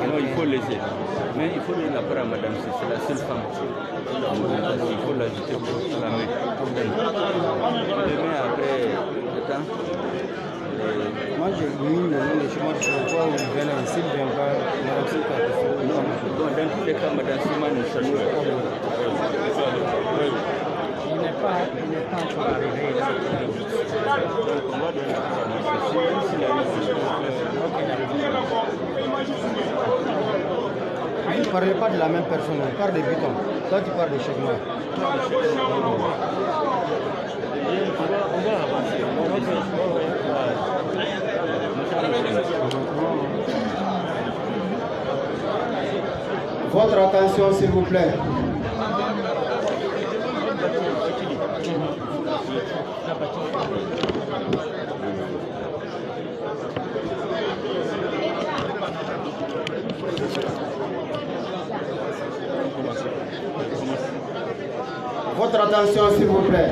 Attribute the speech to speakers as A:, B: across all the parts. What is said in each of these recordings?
A: Non, il faut laisser. Mais il faut donner la parole à madame, c'est la seule femme. Il faut l'ajouter pour la mettre. Demain, après le temps.
B: Moi, j'ai mis le nom de chemin de quoi où il vient là, s'il ne vient pas, madame Sika.
A: Non, dans tous les cas, madame Sima nous saluons.
B: Il n'est pas encore arrivé là.
A: Donc, on va donner la
B: Vous ne parlez pas de la même personne, on parle de Buton. Toi, tu parles de Chekma. Votre attention, s'il vous plaît. Votre attention, s'il vous plaît.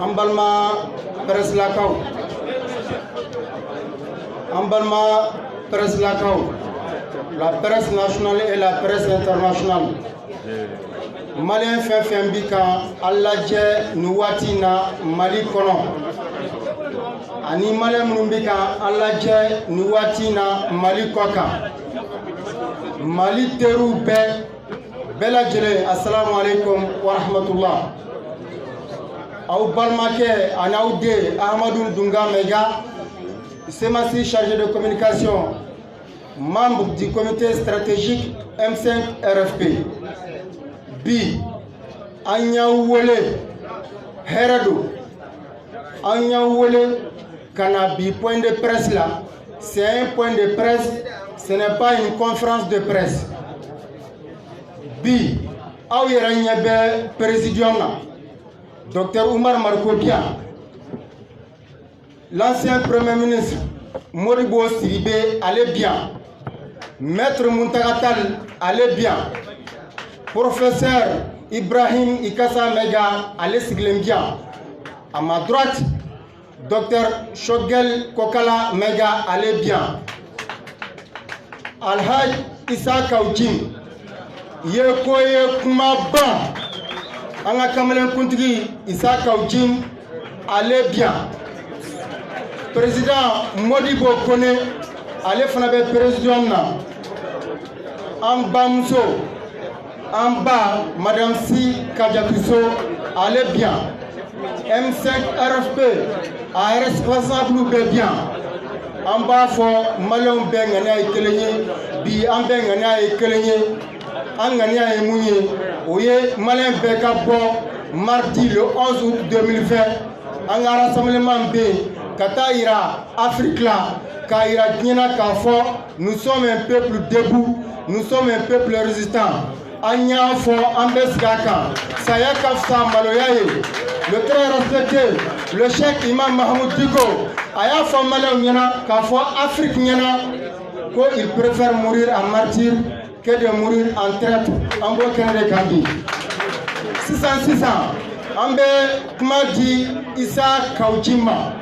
B: Emballement presse Lakaw. Emballement presse Lakaw. La presse nationale et la presse internationale. Malien fait bika Alladje Nuwatina Mali Kono. Ani Malien Mumbika Alladje Nuwatina Mali Koka. Mali Teru Bela Jele, assalamu alaikum wa rahmatullah. Aou Balmake, Anaoudé, Ahmadou Dunga Mega, Semassi chargé de communication, membre du comité stratégique M5 RFP. B. Agnaouwele, Heradou, Agnaouwele, Kanabi, point de presse là, c'est un point de presse, ce n'est pas une conférence de presse. B. aw yɛrɛ ɲɛ bɛ présidium na Dr Oumar Marko Biya, l'ancien premier ministre Modibo Sidibé allait bien, maître Muntaka Tall allait bien, professeur Ibrahim Ikassa Mega allait sigler bien. À ma droite, Dr Shogel Kokala Mega allait bien. Alhaj Issa Kaujim Yekoye Kumaba Anga Kamelen Kuntigi Issa Kaujim allait bien. Président Modibo Kone allait faire président na. Amba Mousso, Amba Madame Si Kadiakuso allait bien. M5 RFP a responsable bien. Amba fo malon bengania e kelenye bi ambengania e kelenye angania e munye oye malin beka bo mardi le 11 août 2020 anga rassemblement B Kataïra Afrique là Kaira Dina Kafo, nous sommes un peuple debout, nous sommes un peuple résistant. Anya fo Ambesgaka, Saya Kafsa Maloyaye, le très respecté, le cheikh Imam Mahmoud Digo, Aya fo Malawiana, Kafo Afrique Niana, qu'il préfère mourir en martyr que de mourir en traite en Burkina de Kambi. 600, Ambe Kmadi Issa Kaujima,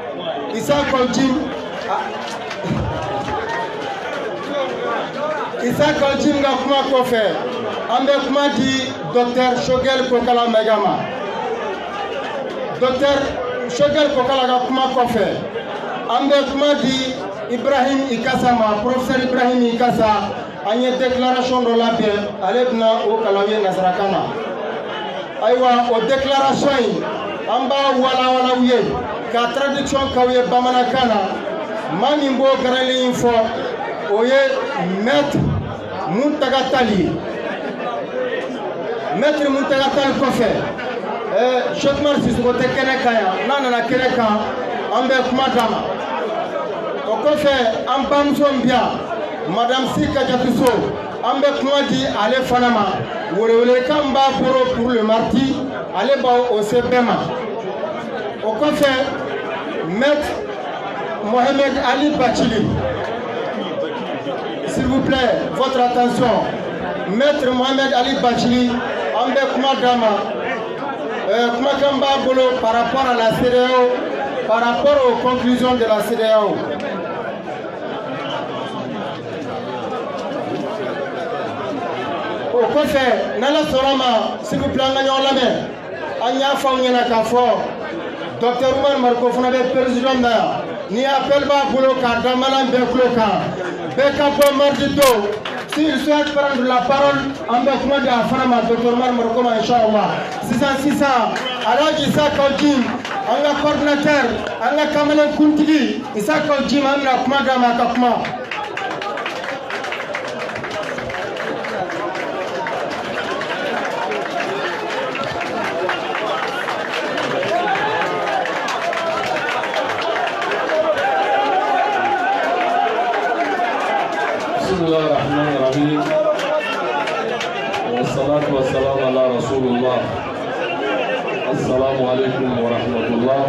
B: Issa Kaujim. Issa Kaujim nga kuma kɔfɛ an bɛ kuma di Dr Shogel Kokala Megama. Dr Shogel Kokala ka kuma kɔfɛ an bɛ kuma di Ibrahim Ikassa ma, professeur Ibrahim Ikassa. An ye déclaration dɔ labɛn ale bɛna o kalan ye nazarakan na. Ayiwa o déclaration in an b'a walawala u ye ka traduction k'aw ye bamanankan na. Maa min b'o garanlen in fɔ o ye maître Muntaka Tall ye. Maître Muntaka Tall kɔfɛ Cheikh Oumar Sissoko tɛ kɛnɛ kan yan, n'a nana kɛnɛ kan an bɛ kuma d'a ma. O kɔfɛ an bamuso min bɛ yan Madame Si Kadiakuso an bɛ kuma di ale fana ma. Welewelekan b'a bolo pour le mardi ale b'o se bɛɛ ma. O kɔfɛ Maître Mohamed Ali Bachili, s'il vous plaît, votre attention. Maître Mohamed Ali Bachili, Ambe Kumadama, Kumakamba Bolo par rapport à la CEDEAO, par rapport aux conclusions de la CEDEAO. Au côté, Nala Sorama, s'il vous plaît, Anya Fangena Kafo, Dr Oumar Marko Fanabe, président maire. Ni appel bas boulot car dans Malam Bekloka, Beka Bomardito, s'il souhaite prendre la parole, en Bekma de Afanama, Dr Marko, Inch'Allah. 600, Alaj Issa Kaujim, Anga coordinateur, Anga Kamelen Kuntigi, Issa Kaujim, Anga Kumadama Kakma.
C: والصلاة والسلام على رسول الله. السلام عليكم ورحمة الله.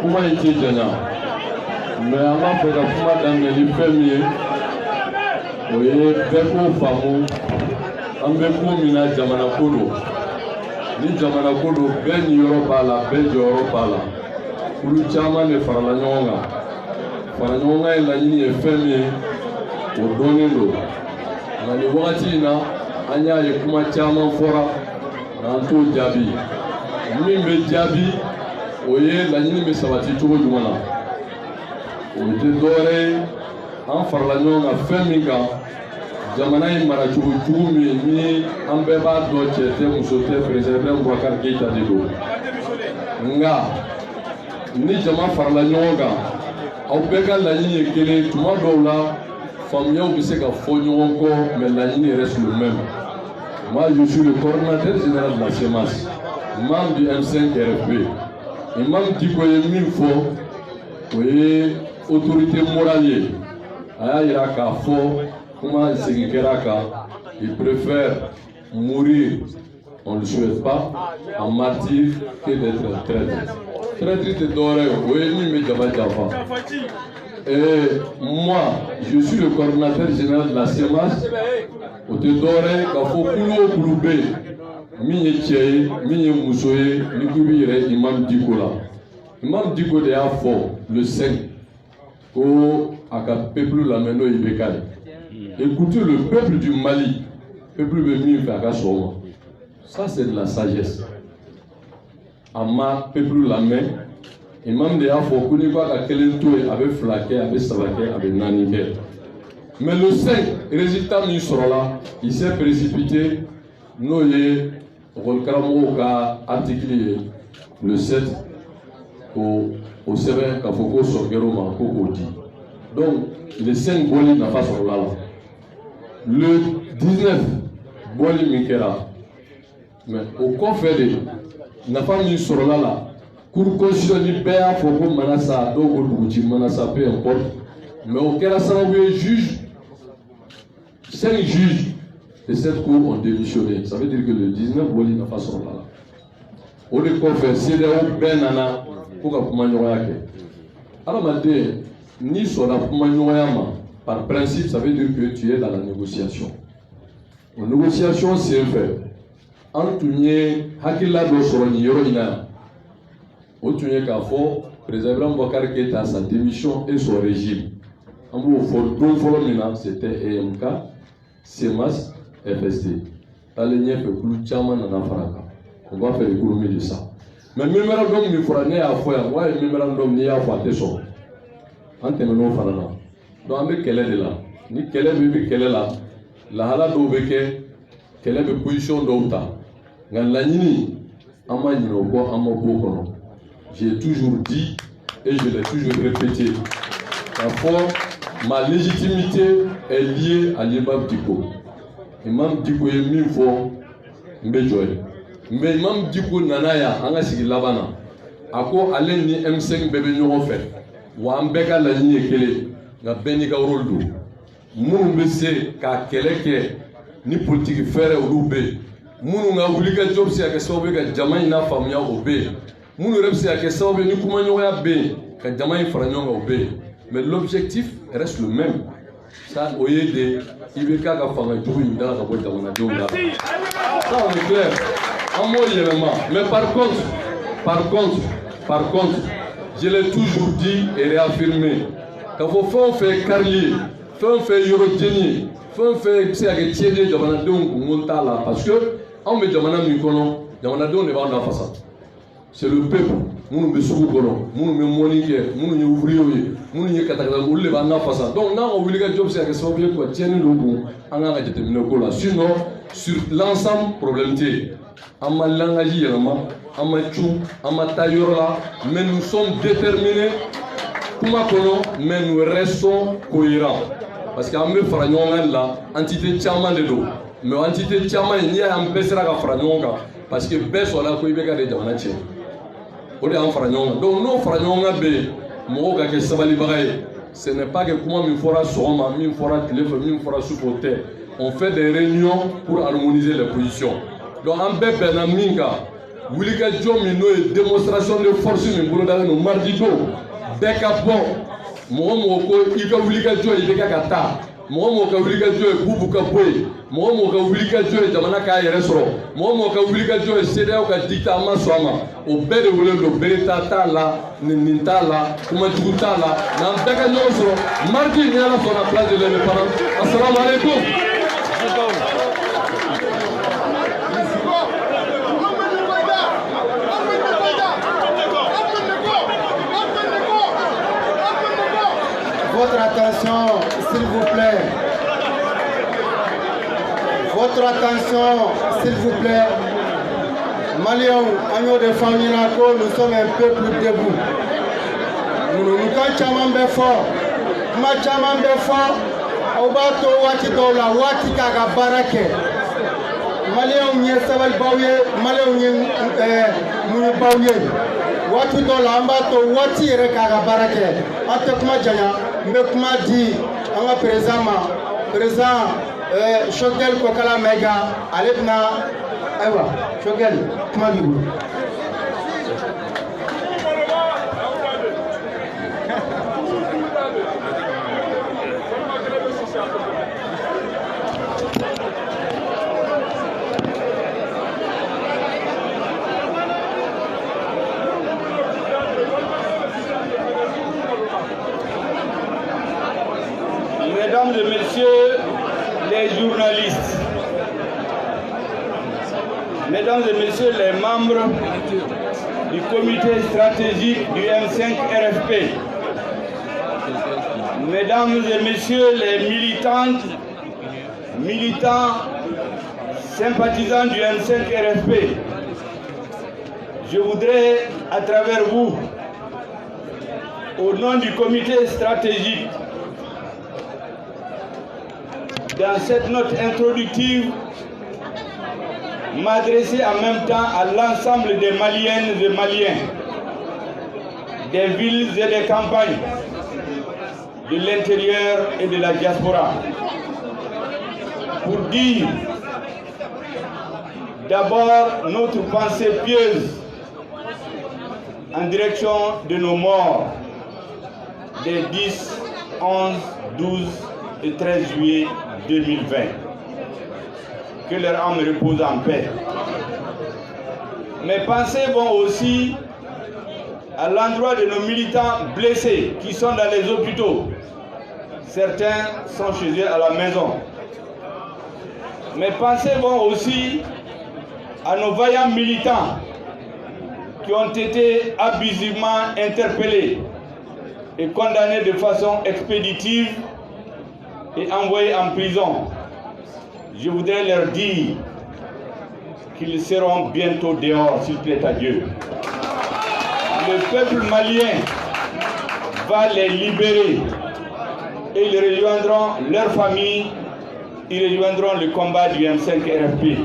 C: kuma in ce jana mais an b'a fɛ ka kuma daminɛ ni fɛn min ye o ye bɛɛ k'o faamu an bɛ ko min na jamana ko don ni jamana ko don bɛɛ niyɔrɔ b'a la bɛɛ jɔyɔrɔ b'a la kulu caman de farala ɲɔgɔn kan fara ɲɔgɔn kan ye laɲini ye fɛn min ye o dɔnnen don nka nin wagati in na an y'a ye kuma caman fɔra n'an t'o jaabi min bɛ jaabi o ye laɲini bɛ sabati cogo jumɛn na o tɛ dɔwɛrɛ ye an farala ɲɔgɔn kan fɛn min kan jamana in maracogo jugu min ni an bɛɛ b'a dɔn cɛ tɛ muso tɛ président Boubacar Keïta de don nka ni jama farala ɲɔgɔn kan aw bɛɛ ka laɲini ye kelen tuma dɔw la faamuyaw bɛ se ka fɔ ɲɔgɔn kɔ mais laɲini reste le même Moi, je suis le coordinateur général de la CEMAS, membre du M5 RFP. Imam Diko est mille fois, oui, autorité morale. Aya Kafo, comment il préfère mourir, on ne le souhaite pas, en martyr que d'être traître. Traître de doré, oui, mais et moi, je suis le coordinateur général de la CEMAS. Au Doré, Kafo Kulo Kulube, Mine Tcheye, Mine Moussoye, Nikubire, Imam Diko là. Imam Diko de Afo, le 5, au Peuple Lameno Ibekale. Écoutez le peuple du Mali, peuple de Mifakasoma. Ça, c'est de la sagesse. Ama, peuple Lamé, Imam de Afo, Kuniba, Kakelentoe, avec Flaké, avec Savake, avec Nanike. Mais le 5, résultat nous sera là, il s'est précipité, nous y avons articulé le 7 au Sévère Kafoko Sorgero Makoko dit. Donc, le 5 Boli n'a pas sur là. Le 19, Boli Mikera. Mais au conféré, n'a pas mis sur là. Pour constituer Béa Foko Manasa, Dogo Douti Manasa, peu importe. Mais au Kérassa, oui, juge. 5 juges de cette cour ont démissionné. Ça veut dire que le 19 Boli n'a pas son là. On est conféré, c'est là où Benana pour que Kumanoyake. Alors, maintenant, ni sur la Kumanoyama, par principe, ça veut dire que tu es dans la négociation. La négociation, c'est un fait. Antounié, Hakila Dosoroni, Yorina. Antounié Kafo, président Bakar Keita, sa démission et son régime. En gros, c'était EMK, CEMAS, FST. On va faire l'économie de ça. Mais le mémorandum, il faut aller à faire. Ouais, le mémorandum, il y a fait ça. En terminant, donc, avec quelle est là? Ni quelle est là? La hala d'Obeke, quelle est la position d'Ota? Ganlanini, Amanino, Amoko. J'ai toujours dit et je l'ai toujours répété. Ma légitimité est liée à l'imam Diko. Imam Diko est mille fois Mbedjoy. Mais Imam Diko Nanaya, Anga Sigi Labana. Ako Alen ni M5 bébé nous fait. Wa Ambeka la ligne kele. Na Benika Roldo. Mounou Bessé, ka Keleke, ni politique faire ou loubé. Mounou nga Wulika Job si a Kessobe, ka Jamaïna Famia obé. Mounou Repsi a Kessobe, ni Kumanyoya B, ka Jamaï Fragnon obé. Mais l'objectif reste le même. Ça, au lieu de Ibeka Kafanga Djoui, dans la boîte de mon avion. Ça, on est clair. En mot élément. Mais par contre, je l'ai toujours dit et réaffirmé. Quand vous faites carrier, vous faites Yorotini, vous faites Tiédé, Montala, parce que, on met Jamana Mikono, Jamanadon n'est pas dans la façade. C'est le peuple. Nous ne sommes pas là. Nous ne sommes pas nous ne ouvriers. Nous ne sommes pas là. Nous ne sommes pas là. Donc, nous avons un job, c'est que ça veut dire que tiens le bon. On a déterminé là. Sinon, sur l'ensemble, problème est. On m'a langagé, on m'a tchou, on m'a taillé là. Mais nous sommes déterminés. Mais nous restons cohérents. Parce qu'en me faisant là, entité tchama de l'eau. Mais entité tchama, il y a un peu de fragnon. Parce que best on a quoi il y a des gens. Donc nous faisons ce n'est pas que comment il fera Soma, il fera téléphone, il fera supporter. On fait des réunions pour harmoniser les positions. Donc en bébé Naminga, Wilika Djomino et démonstration de force nous mardido. Bekapon, Momoko, Ika Wilika Djo et Bekata. Momo ka wulika joe bubu ka boy momo ka wulika joe jamana ka yere soro momo ka wulika joe CEDEAO ka dicta ma swama o bede wole do bereta tala nintala kuma jugutala na beka no soro mardi ni ala sur la place de l'indépendance. Assalamu alaikum.
B: Votre attention, s'il vous plaît. Votre attention, s'il vous plaît. Maliens, agneaux de famille, nous sommes un peuple debout. Nous sommes fort. Nous sommes fort. Obato wati dola wati kaga barake. malien ye sabal bawye malien ye muni bawye watu dola amba to wati yere kaga barake ate kuma janya mbe kuma di anga président Choguel Kokala Mega alibna aywa Choguel kuma bibu
A: Mesdames et messieurs les journalistes, mesdames et messieurs les membres du comité stratégique du M5 RFP, mesdames et messieurs les militants, sympathisants du M5 RFP, je voudrais à travers vous, au nom du comité stratégique, dans cette note introductive, m'adresser en même temps à l'ensemble des Maliennes et Maliens, des villes et des campagnes, de l'intérieur et de la diaspora, pour dire d'abord notre pensée pieuse en direction de nos morts des 10, 11, 12 et 13 juillet 2020. Que leur âme repose en paix. Mes pensées vont aussi à l'endroit de nos militants blessés qui sont dans les hôpitaux. Certains sont chez eux à la maison. Mes pensées vont aussi à nos vaillants militants qui ont été abusivement interpellés et condamnés de façon expéditive et envoyés en prison. Je voudrais leur dire qu'ils seront bientôt dehors, s'il plaît à Dieu. Le peuple malien va les libérer et ils rejoindront leur famille, ils rejoindront le combat du M5 RFP.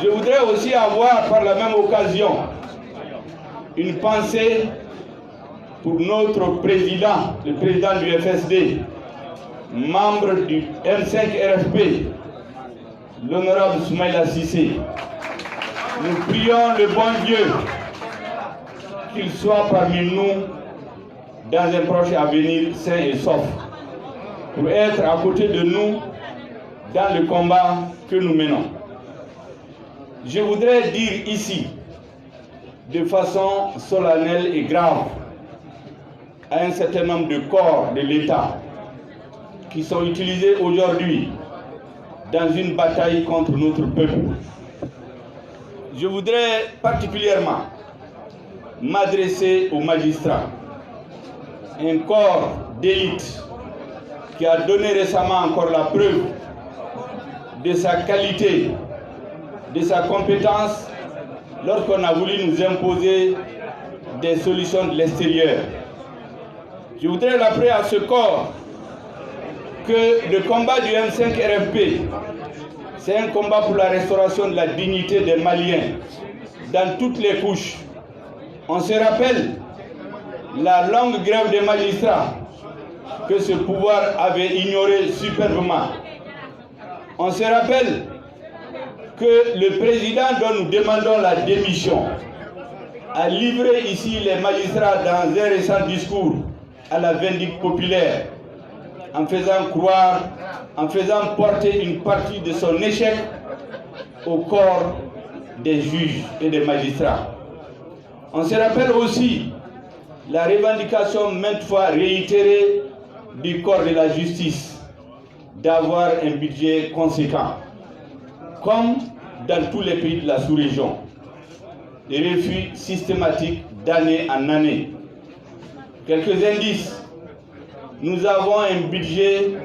A: Je voudrais aussi avoir par la même occasion une pensée pour notre président, le président du FSD, membre du M5 RFP, l'honorable Soumaïla Cissé. Nous prions le bon Dieu qu'il soit parmi nous dans un proche avenir sain et sauf, pour être à côté de nous dans le combat que nous menons. Je voudrais dire ici, de façon solennelle et grave, à un certain nombre de corps de l'État qui sont utilisés aujourd'hui dans une bataille contre notre peuple. Je voudrais particulièrement m'adresser aux magistrats, un corps d'élite qui a donné récemment encore la preuve de sa qualité, de sa compétence lorsqu'on a voulu nous imposer des solutions de l'extérieur. Je voudrais rappeler à ce corps que le combat du M5 RFP, c'est un combat pour la restauration de la dignité des Maliens dans toutes les couches. On se rappelle la longue grève des magistrats que ce pouvoir avait ignoré superbement. On se rappelle que le président dont nous demandons la démission a livré ici les magistrats dans un récent discours à la vindicte populaire, en faisant croire, en faisant porter une partie de son échec au corps des juges et des magistrats. On se rappelle aussi la revendication maintes fois réitérée du corps de la justice d'avoir un budget conséquent, comme dans tous les pays de la sous-région. Des refus systématiques d'année en année. Quelques indices. Nous avons un budget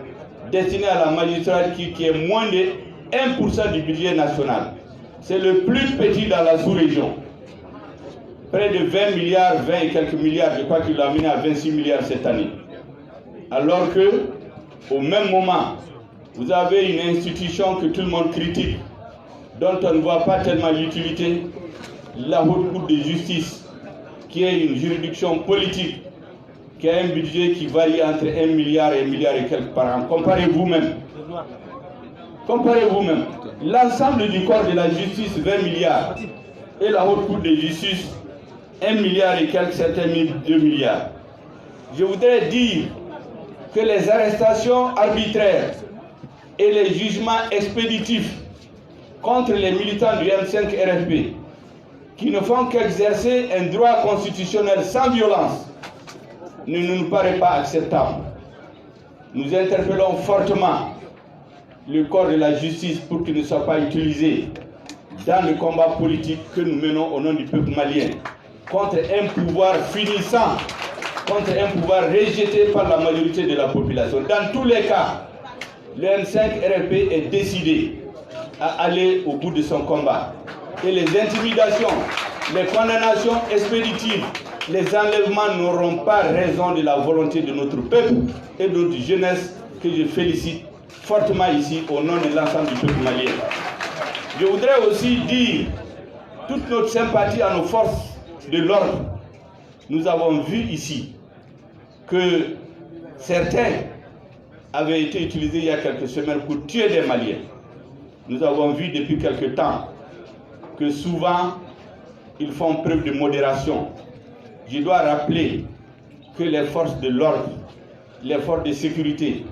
A: destiné à la magistrature qui est moins de 1% du budget national. C'est le plus petit dans la sous-région. Près de 20 milliards, 20 et quelques milliards, je crois qu'il l'a amené à 26 milliards cette année. Alors que, au même moment, vous avez une institution que tout le monde critique, dont on ne voit pas tellement l'utilité, la Haute Cour de justice, qui est une juridiction politique, qui a un budget qui varie entre 1 milliard et 1 milliard et quelques par an. Comparez vous-même. Comparez vous-même. L'ensemble du corps de la justice, 20 milliards, et la Haute Cour de justice, 1 milliard et quelques, certains 2 milliards. Je voudrais dire que les arrestations arbitraires et les jugements expéditifs contre les militants du M5 RFP, qui ne font qu'exercer un droit constitutionnel sans violence, ne nous paraît pas acceptable. Nous interpellons fortement le corps de la justice pour qu'il ne soit pas utilisé dans le combat politique que nous menons au nom du peuple malien contre un pouvoir finissant, contre un pouvoir rejeté par la majorité de la population. Dans tous les cas, le M5 RFP est décidé à aller au bout de son combat. Et les intimidations, les condamnations expéditives, les enlèvements n'auront pas raison de la volonté de notre peuple et de notre jeunesse que je félicite fortement ici au nom de l'ensemble du peuple malien. Je voudrais aussi dire toute notre sympathie à nos forces de l'ordre. Nous avons vu ici que certains avaient été utilisés il y a quelques semaines pour tuer des Maliens. Nous avons vu depuis quelque temps que souvent ils font preuve de modération. Je dois rappeler que les forces de l'ordre, les forces de sécurité,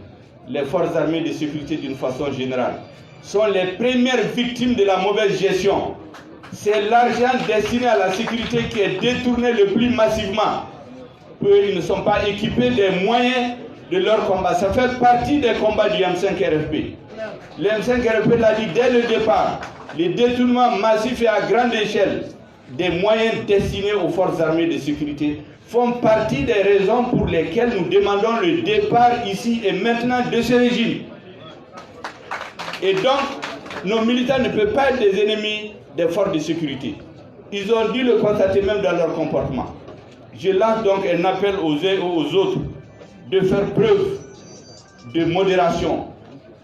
A: les forces armées de sécurité d'une façon générale, sont les premières victimes de la mauvaise gestion. C'est l'argent destiné à la sécurité qui est détourné le plus massivement. Ils ne sont pas équipés des moyens de leur combat. Ça fait partie des combats du M5 RFP. Le M5 RFP l'a dit dès le départ, les détournements massifs et à grande échelle des moyens destinés aux forces armées de sécurité font partie des raisons pour lesquelles nous demandons le départ ici et maintenant de ce régime. Et donc, nos militants ne peuvent pas être des ennemis des forces de sécurité. Ils ont dû le constater même dans leur comportement. Je lance donc un appel aux uns et aux autres de faire preuve de modération,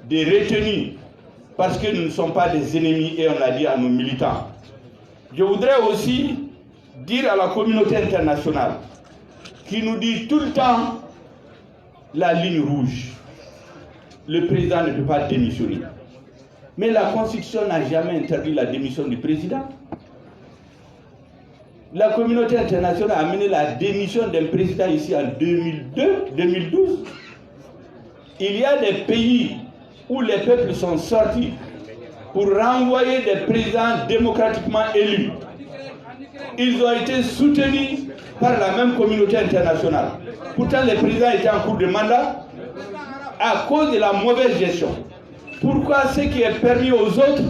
A: de retenue, parce que nous ne sommes pas des ennemis et on l'a dit à nos militants. Je voudrais aussi dire à la communauté internationale qui nous dit tout le temps la ligne rouge. Le président ne peut pas démissionner. Mais la Constitution n'a jamais interdit la démission du président. La communauté internationale a mené la démission d'un président ici en 2012. Il y a des pays où les peuples sont sortis pour renvoyer des présidents démocratiquement élus. Ils ont été soutenus par la même communauté internationale. Pourtant, les présidents étaient en cours de mandat à cause de la mauvaise gestion. Pourquoi ce qui est permis aux autres,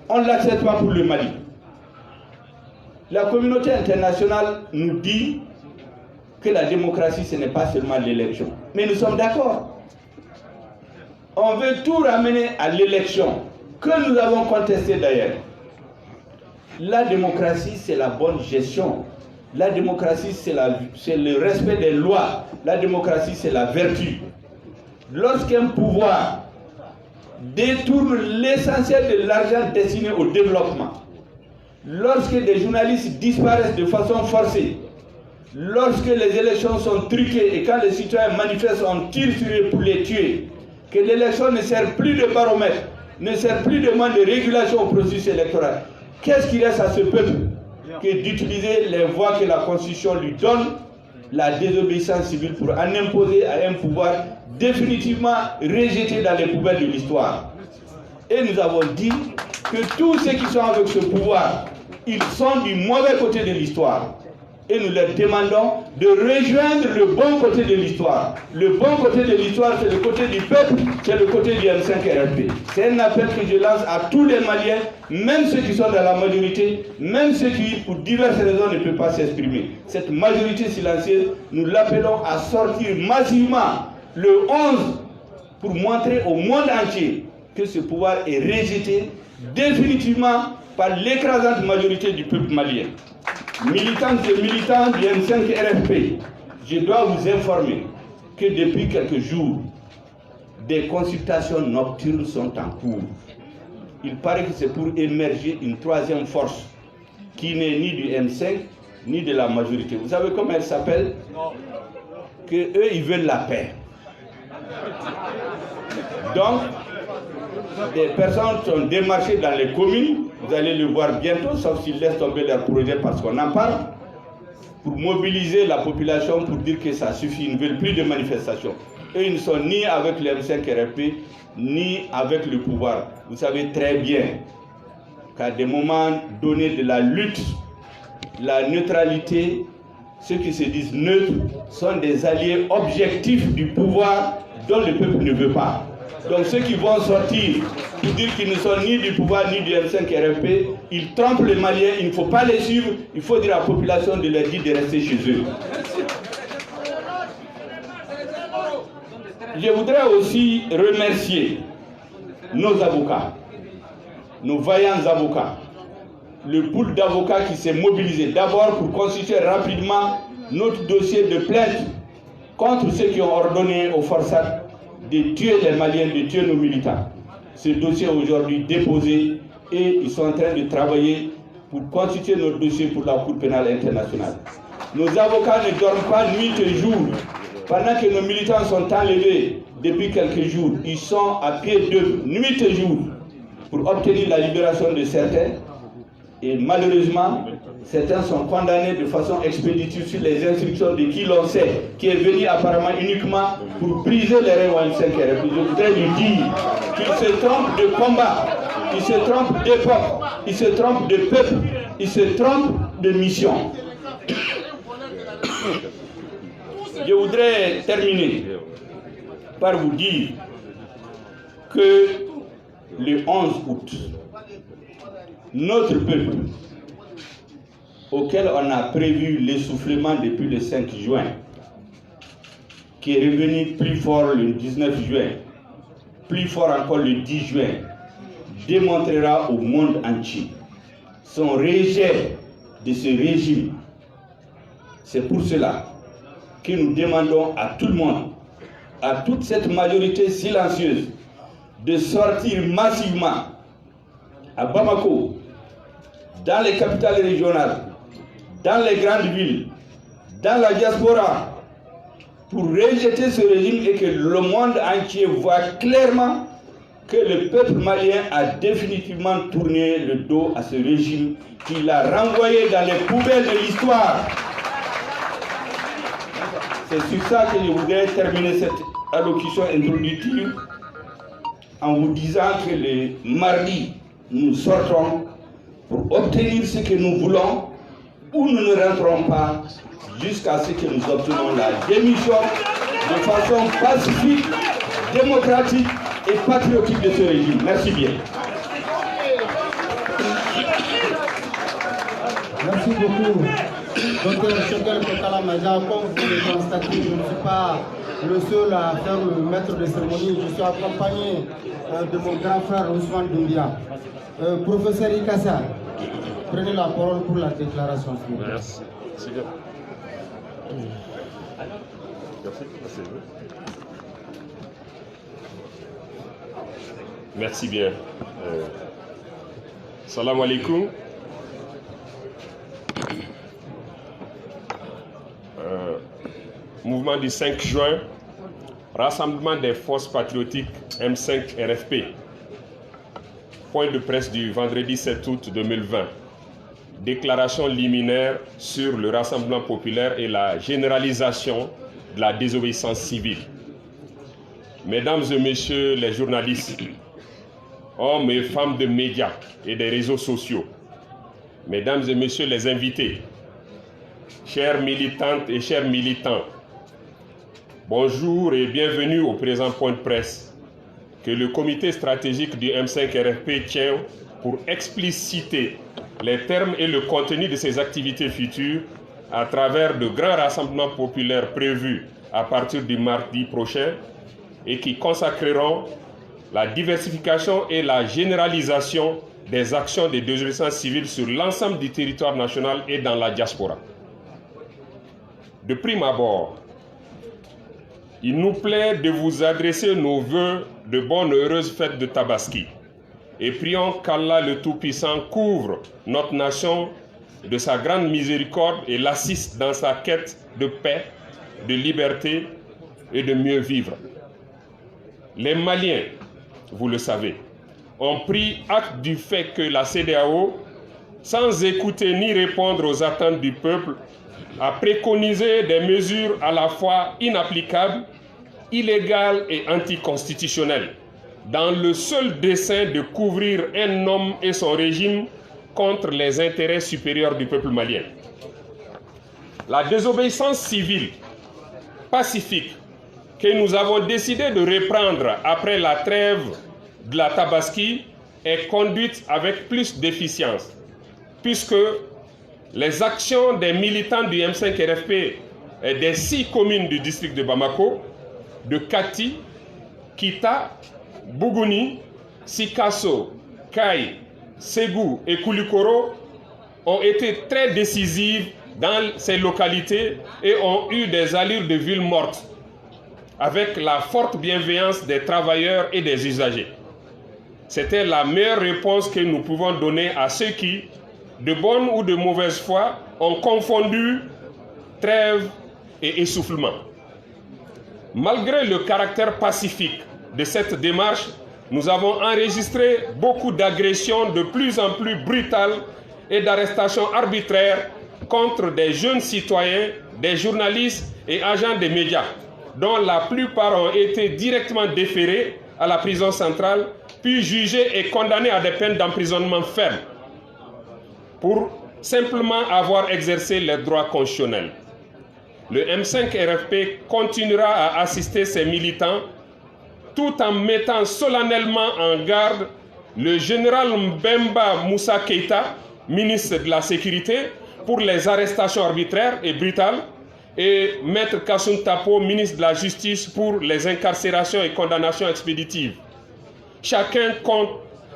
A: on ne l'accepte pas pour le Mali? La communauté internationale nous dit que la démocratie, ce n'est pas seulement l'élection. Mais nous sommes d'accord. On veut tout ramener à l'élection, que nous avons contesté d'ailleurs. La démocratie, c'est la bonne gestion. La démocratie, c'est le respect des lois. La démocratie, c'est la vertu. Lorsqu'un pouvoir détourne l'essentiel de l'argent destiné au développement, lorsque des journalistes disparaissent de façon forcée, lorsque les élections sont truquées et quand les citoyens manifestent, on tire sur eux pour les tuer, que l'élection ne sert plus de baromètre, ne sert plus de moyen de régulation au processus électoral, qu'est-ce qui reste à ce peuple que d'utiliser les voies que la Constitution lui donne, la désobéissance civile, pour en imposer à un pouvoir définitivement rejeté dans les poubelles de l'histoire. Et nous avons dit que tous ceux qui sont avec ce pouvoir, ils sont du mauvais côté de l'histoire. Et nous leur demandons de rejoindre le bon côté de l'histoire. Le bon côté de l'histoire, c'est le côté du peuple, c'est le côté du M5 RFP. C'est un appel que je lance à tous les Maliens, même ceux qui sont dans la majorité, même ceux qui, pour diverses raisons, ne peuvent pas s'exprimer. Cette majorité silencieuse, nous l'appelons à sortir massivement le 11 pour montrer au monde entier que ce pouvoir est rejeté définitivement par l'écrasante majorité du peuple malien. Militantes et militants du M5 RFP, je dois vous informer que depuis quelques jours, des consultations nocturnes sont en cours. il paraît que c'est pour émerger une troisième force qui n'est ni du M5 ni de la majorité. Vous savez comment elle s'appelle? Que eux, ils veulent la paix. Donc, des personnes sont démarchées dans les communes, vous allez le voir bientôt, sauf s'ils laissent tomber leur projet parce qu'on en parle, pour mobiliser la population pour dire que ça suffit, ils ne veulent plus de manifestations. Eux, ils ne sont ni avec le M5 RFP, ni avec le pouvoir. Vous savez très bien qu'à des moments donnés de la lutte, la neutralité, ceux qui se disent neutres sont des alliés objectifs du pouvoir dont le peuple ne veut pas. Donc ceux qui vont sortir pour dire qu'ils ne sont ni du pouvoir ni du M5 RFP, ils trompent les Maliens, il ne faut pas les suivre, il faut dire à la population de leur dire de rester chez eux. Je voudrais aussi remercier nos avocats, nos vaillants avocats, le pool d'avocats qui s'est mobilisé d'abord pour constituer rapidement notre dossier de plainte contre ceux qui ont ordonné aux forçats de tuer les Maliens, de tuer nos militants. Ce dossier est aujourd'hui déposé et ils sont en train de travailler pour constituer notre dossier pour la Cour pénale internationale. Nos avocats ne dorment pas nuit et jour. Pendant que nos militants sont enlevés depuis quelques jours, ils sont à pied d'œuvre nuit et jour pour obtenir la libération de certains. Et malheureusement, certains sont condamnés de façon expéditive sur les instructions de qui l'on sait, qui est venu apparemment uniquement pour briser les règles au M5 RFP. Je voudrais lui dire qu'il se trompe de combat, il se trompe d'époque, il se trompe de peuple, il se trompe de mission. Je voudrais terminer par vous dire que le 11 août, notre peuple, auquel on a prévu l'essoufflement depuis le 5 juin, qui est revenu plus fort le 19 juin, plus fort encore le 10 juin, démontrera au monde entier son rejet de ce régime. C'est pour cela que nous demandons à tout le monde, à toute cette majorité silencieuse, de sortir massivement à Bamako, dans les capitales régionales, dans les grandes villes, dans la diaspora, pour rejeter ce régime et que le monde entier voit clairement que le peuple malien a définitivement tourné le dos à ce régime qui l'a renvoyé dans les poubelles de l'histoire. C'est sur ça que je voudrais terminer cette allocution introductive en vous disant que le mardi, nous sortons pour obtenir ce que nous voulons ou nous ne rentrons pas jusqu'à ce que nous obtenions la démission de façon pacifique, démocratique et patriotique de ce régime. Merci bien.
B: Merci beaucoup. Docteur Choguel Kokala Maja, comme vous le constatez, je ne suis pas le seul à faire le maître de cérémonie. Je suis accompagné de mon grand frère Ousmane Doumbia. Professeur Ikassa, prenez la parole pour la déclaration.
D: Merci. Merci bien. Salam alaikum. Mouvement du 5 juin, rassemblement des forces patriotiques M5 RFP. Point de presse du vendredi 7 août 2020. Déclaration liminaire sur le rassemblement populaire et la généralisation de la désobéissance civile. Mesdames et messieurs les journalistes, hommes et femmes de médias et des réseaux sociaux, mesdames et messieurs les invités, chères militantes et chers militants, bonjour et bienvenue au présent point de presse que le comité stratégique du M5 RFP tient pour expliciter les termes et le contenu de ses activités futures à travers de grands rassemblements populaires prévus à partir du mardi prochain et qui consacreront la diversification et la généralisation des actions de désobéissance civile sur l'ensemble du territoire national et dans la diaspora. De prime abord, il nous plaît de vous adresser nos vœux de bonnes et heureuses fêtes de Tabaski. et prions qu'Allah le Tout-Puissant couvre notre nation de sa grande miséricorde et l'assiste dans sa quête de paix, de liberté et de mieux vivre. Les Maliens, vous le savez, ont pris acte du fait que la CEDEAO, sans écouter ni répondre aux attentes du peuple, a préconisé des mesures à la fois inapplicables, illégales et anticonstitutionnelles, dans le seul dessein de couvrir un homme et son régime contre les intérêts supérieurs du peuple malien. La désobéissance civile pacifique que nous avons décidé de reprendre après la trêve de la Tabaski est conduite avec plus d'efficience, puisque les actions des militants du M5-RFP et des 6 communes du district de Bamako, de Kati, Kita, Bougouni, Sikasso, Kai, Ségou et Koulikoro ont été très décisives dans ces localités et ont eu des allures de villes mortes, avec la forte bienveillance des travailleurs et des usagers. C'était la meilleure réponse que nous pouvons donner à ceux qui, de bonne ou de mauvaise foi, ont confondu trêve et essoufflement. Malgré le caractère pacifique de cette démarche, nous avons enregistré beaucoup d'agressions de plus en plus brutales et d'arrestations arbitraires contre des jeunes citoyens, des journalistes et agents des médias, dont la plupart ont été directement déférés à la prison centrale, puis jugés et condamnés à des peines d'emprisonnement fermes pour simplement avoir exercé leurs droits constitutionnels. Le M5-RFP continuera à assister ses militants tout en mettant solennellement en garde le général Mbemba Moussa Keïta, ministre de la Sécurité, pour les arrestations arbitraires et brutales, et Maître Kassoum Tapo, ministre de la Justice, pour les incarcérations et condamnations expéditives. Chacun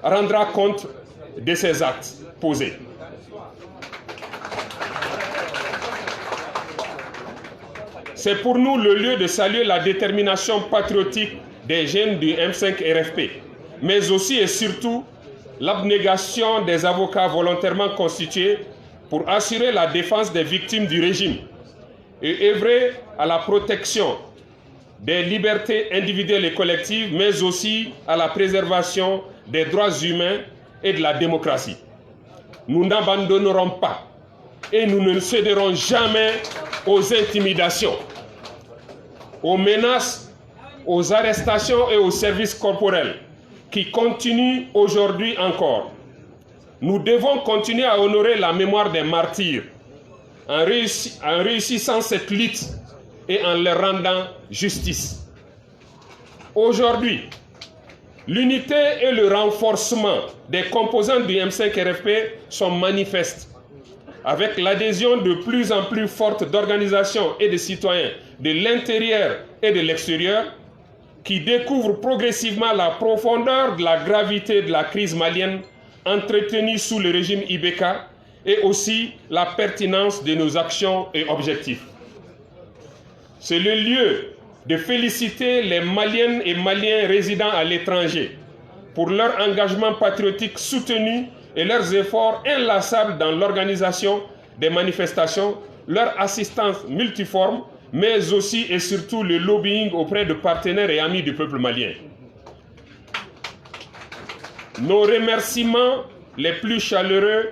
D: rendra compte de ses actes posés. C'est pour nous le lieu de saluer la détermination patriotique des jeunes du M5-RFP, mais aussi et surtout l'abnégation des avocats volontairement constitués pour assurer la défense des victimes du régime et œuvrer à la protection des libertés individuelles et collectives, mais aussi à la préservation des droits humains et de la démocratie. Nous n'abandonnerons pas et nous ne céderons jamais aux intimidations, aux menaces, aux arrestations et aux services corporels qui continuent aujourd'hui encore. Nous devons continuer à honorer la mémoire des martyrs en réussissant cette lutte et en leur rendant justice. Aujourd'hui, l'unité et le renforcement des composants du M5-RFP sont manifestes, avec l'adhésion de plus en plus forte d'organisations et de citoyens de l'intérieur et de l'extérieur qui découvrent progressivement la profondeur de la gravité de la crise malienne entretenue sous le régime Ibeka et aussi la pertinence de nos actions et objectifs. C'est le lieu de féliciter les Maliennes et Maliens résidant à l'étranger pour leur engagement patriotique soutenu et leurs efforts inlassables dans l'organisation des manifestations, leur assistance multiforme, mais aussi et surtout le lobbying auprès de partenaires et amis du peuple malien. Nos remerciements les plus chaleureux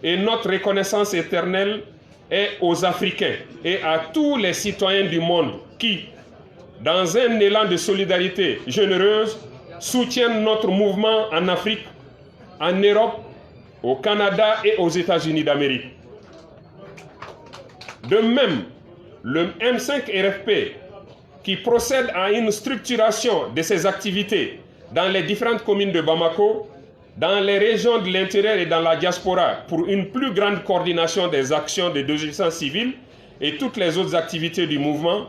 D: et notre reconnaissance éternelle est aux Africains et à tous les citoyens du monde qui, dans un élan de solidarité généreuse, soutiennent notre mouvement en Afrique, en Europe, au Canada et aux États-Unis d'Amérique. De même, le M5-RFP, qui procède à une structuration de ses activités dans les différentes communes de Bamako, dans les régions de l'intérieur et dans la diaspora pour une plus grande coordination des actions de désobéissance civile et toutes les autres activités du mouvement,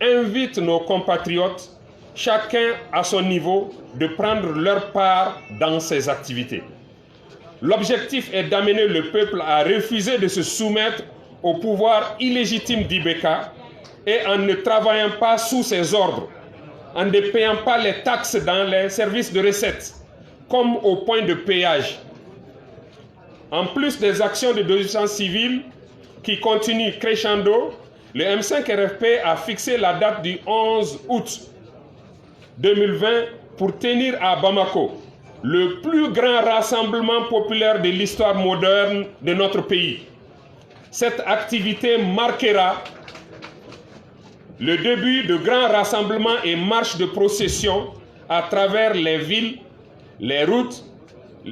D: invite nos compatriotes, chacun à son niveau, de prendre leur part dans ces activités. L'objectif est d'amener le peuple à refuser de se soumettre au pouvoir illégitime d'Ibeka et en ne travaillant pas sous ses ordres, en ne payant pas les taxes dans les services de recettes, comme au point de péage. En plus des actions de désobéissance civile qui continuent crescendo, le M5-RFP a fixé la date du 11 août 2020 pour tenir à Bamako le plus grand rassemblement populaire de l'histoire moderne de notre pays. Cette activité marquera le début de grands rassemblements et marches de procession à travers les villes, les routes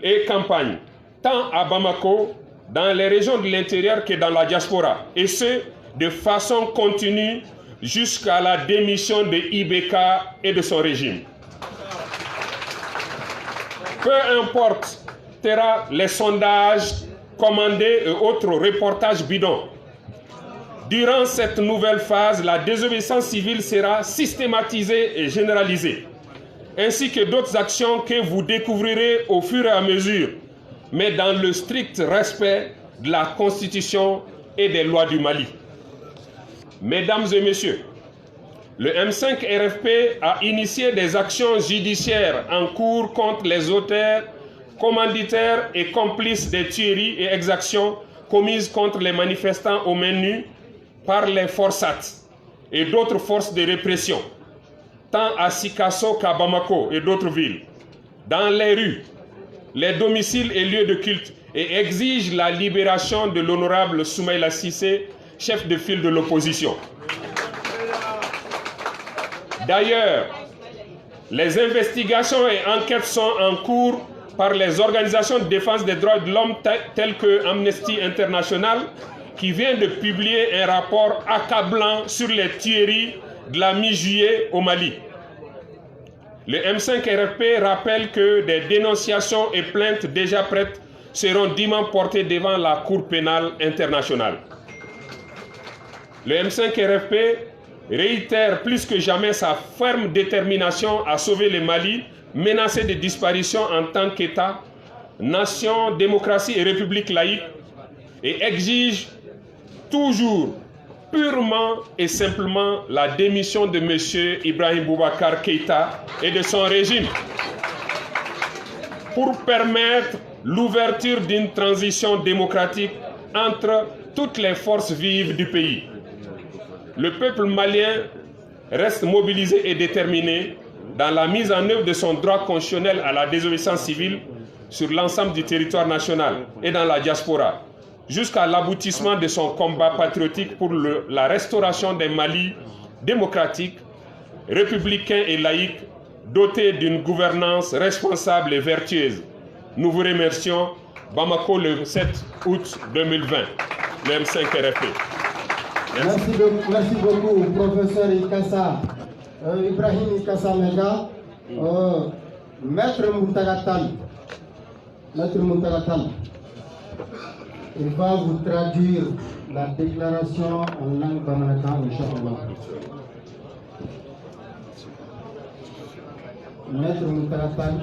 D: et campagnes, tant à Bamako, dans les régions de l'intérieur que dans la diaspora, et ce, de façon continue jusqu'à la démission de IBK et de son régime. Peu importe les sondages commandés et autres reportages bidons, durant cette nouvelle phase, la désobéissance civile sera systématisée et généralisée, ainsi que d'autres actions que vous découvrirez au fur et à mesure, mais dans le strict respect de la Constitution et des lois du Mali. Mesdames et messieurs, le M5-RFP a initié des actions judiciaires en cours contre les auteurs, commanditaires et complices des tueries et exactions commises contre les manifestants aux mains nues par les forçats et d'autres forces de répression, tant à Sikasso qu'à Bamako et d'autres villes, dans les rues, les domiciles et lieux de culte, et exige la libération de l'honorable Soumaïla Cissé, chef de file de l'opposition. D'ailleurs, les investigations et enquêtes sont en cours par les organisations de défense des droits de l'homme telles que Amnesty International, qui vient de publier un rapport accablant sur les tueries de la mi-juillet au Mali. Le M5-RFP rappelle que des dénonciations et plaintes déjà prêtes seront dûment portées devant la Cour pénale internationale. Le M5-RFP réitère plus que jamais sa ferme détermination à sauver le Mali, menacé de disparition en tant qu'État, nation, démocratie et république laïque, et exige toujours, purement et simplement, la démission de M. Ibrahim Boubacar Keïta et de son régime pour permettre l'ouverture d'une transition démocratique entre toutes les forces vives du pays. Le peuple malien reste mobilisé et déterminé dans la mise en œuvre de son droit constitutionnel à la désobéissance civile sur l'ensemble du territoire national et dans la diaspora, jusqu'à l'aboutissement de son combat patriotique pour la restauration d'un Mali démocratique, républicain et laïque, doté d'une gouvernance responsable et vertueuse. Nous vous remercions. Bamako, le 7 août 2020, le M5-RFP.
B: Merci beaucoup, professeur Ikassa, Ibrahim Ikassa Mega, Maître Moutagatal. Il va vous traduire la déclaration en langue bamanakan, Inch'Allah. Maître Moutagatal,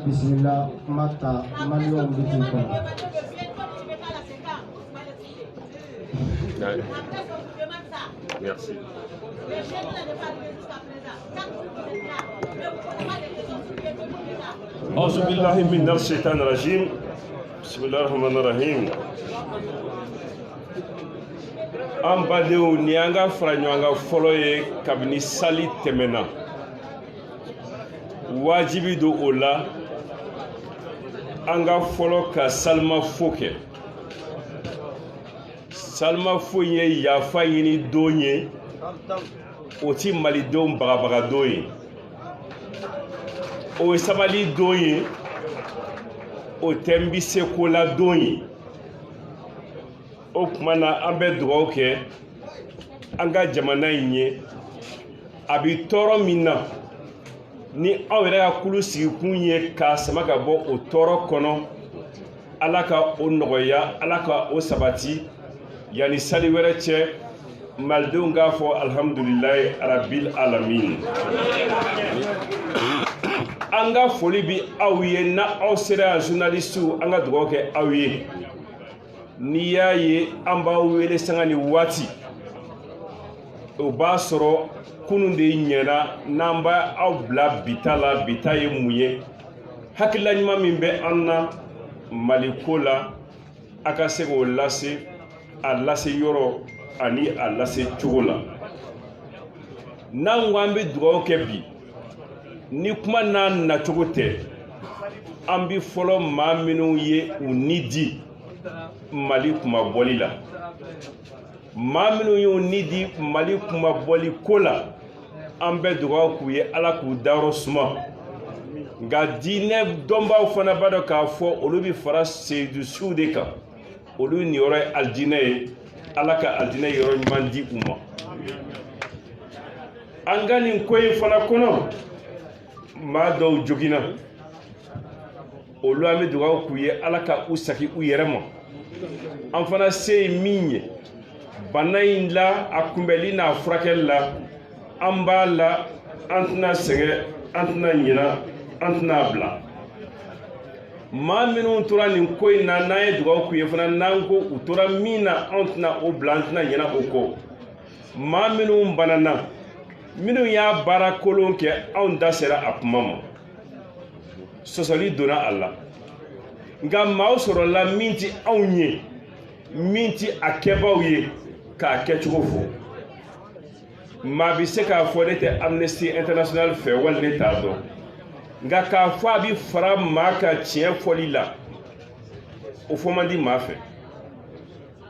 B: Bismillah, Mata, Malion Bitikon.
D: Merci.
E: أعوذ بالله من الشيطان الرجيم بسم الله الرحمن الرحيم an badenw ni an ka fara ɲɔgɔn kan fɔlɔ ye kabini sali tɛmɛna wajibi do o la an ka fɔlɔ ka salimafo kɛ salimafo ye yafa ɲini don ye o ti malidenw bagabaga don ye o ye sabali don ye o tɛ n bi se ko la don ye o tuma na an bɛ dugawu kɛ an ka jamana in ye a bi tɔɔrɔ min na ni aw yɛrɛ ka kulu sigikun ye k'a sama ka bɔ o tɔɔrɔ kɔnɔ ala ka o nɔgɔya ala ka o sabati yanni sali wɛrɛ cɛ malidenw k'a fɔ alhamdulilayi arabil alamin an ka foli bi aw ye na aw sera journalistiw an ka dugawu kɛ aw ye n'i y'a ye an b'aw wele sanga ni waati o b'a sɔrɔ kunun de ɲɛna n'an b'a aw bila bita la bita ye mun ye hakilila ɲuman min bɛ an na Mali ko la a ka se k'o lase a lase yɔrɔ ani a lase cogo la n'an ko an bɛ dugawu kɛ bi ni kuma n'a nacogo tɛ an bi fɔlɔ maa minnu ye u ni di Mali kuma bɔli la maa minnu y'u ni di Mali kuma bɔli ko la an bɛ dugawu k'u ye Ala k'u dayɔrɔ suma nka diinɛ dɔnbaaw fana b'a dɔn k'a fɔ olu bi fara seyidusiw de kan olu ni yɔrɔ ye alijinɛ ye Ala ka alijinɛ yɔrɔ ɲuman di u ma an ka nin ko in fana kɔnɔ maa dɔw joginna olu an bɛ dugawu k'u ye Ala ka u saki u yɛrɛ ma an fana se ye min ye bana in la a kunbɛli n'a furakɛli la an b'a la an tɛna sɛgɛn an tɛna ɲina an tɛna bila maa minnu tora nin ko in na n'an ye dugawu k'u ye fana n'an ko u tora min na an tɛna o bila an tɛna ɲina o kɔ maa minnu banana minnu y'a baara kolon kɛ anw da sera a kuma ma sɔsɔli donna a la nka maaw sɔrɔla min ti anw ye min ti a kɛbaaw ye k'a kɛcogo fɔ maa bi se k'a fɔ ne tɛ Amnesty International fɛ wali ne t'a dɔn nka k'a fɔ a bi fara maa ka tiɲɛ fɔli la o fɔ man di maa fɛ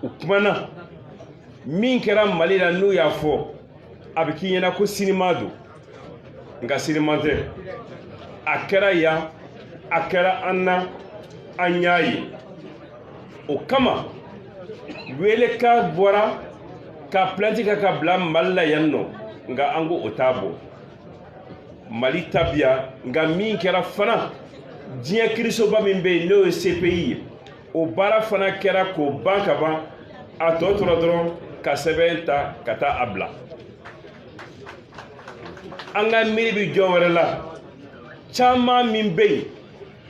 E: o kumana min kɛra Mali la n'u y'a fɔ a bɛ k'i ɲɛna ko sinima don nka sinima tɛ a kɛra yan a kɛra an na an y'a ye o kama welekan bɔra ka plainte kɛ ka bila Mali la yan nɔ nka an ko o t'a bɔ Mali tabiya nka min kɛra fana diɲɛ kirisoba min bɛ yen n'o ye CPI ye o baara fana kɛra k'o ban ka ban a tɔ tora dɔrɔn ka sɛbɛn ta ka taa a bila an ka miiri bi jɔn wɛrɛ la caman min bɛ yen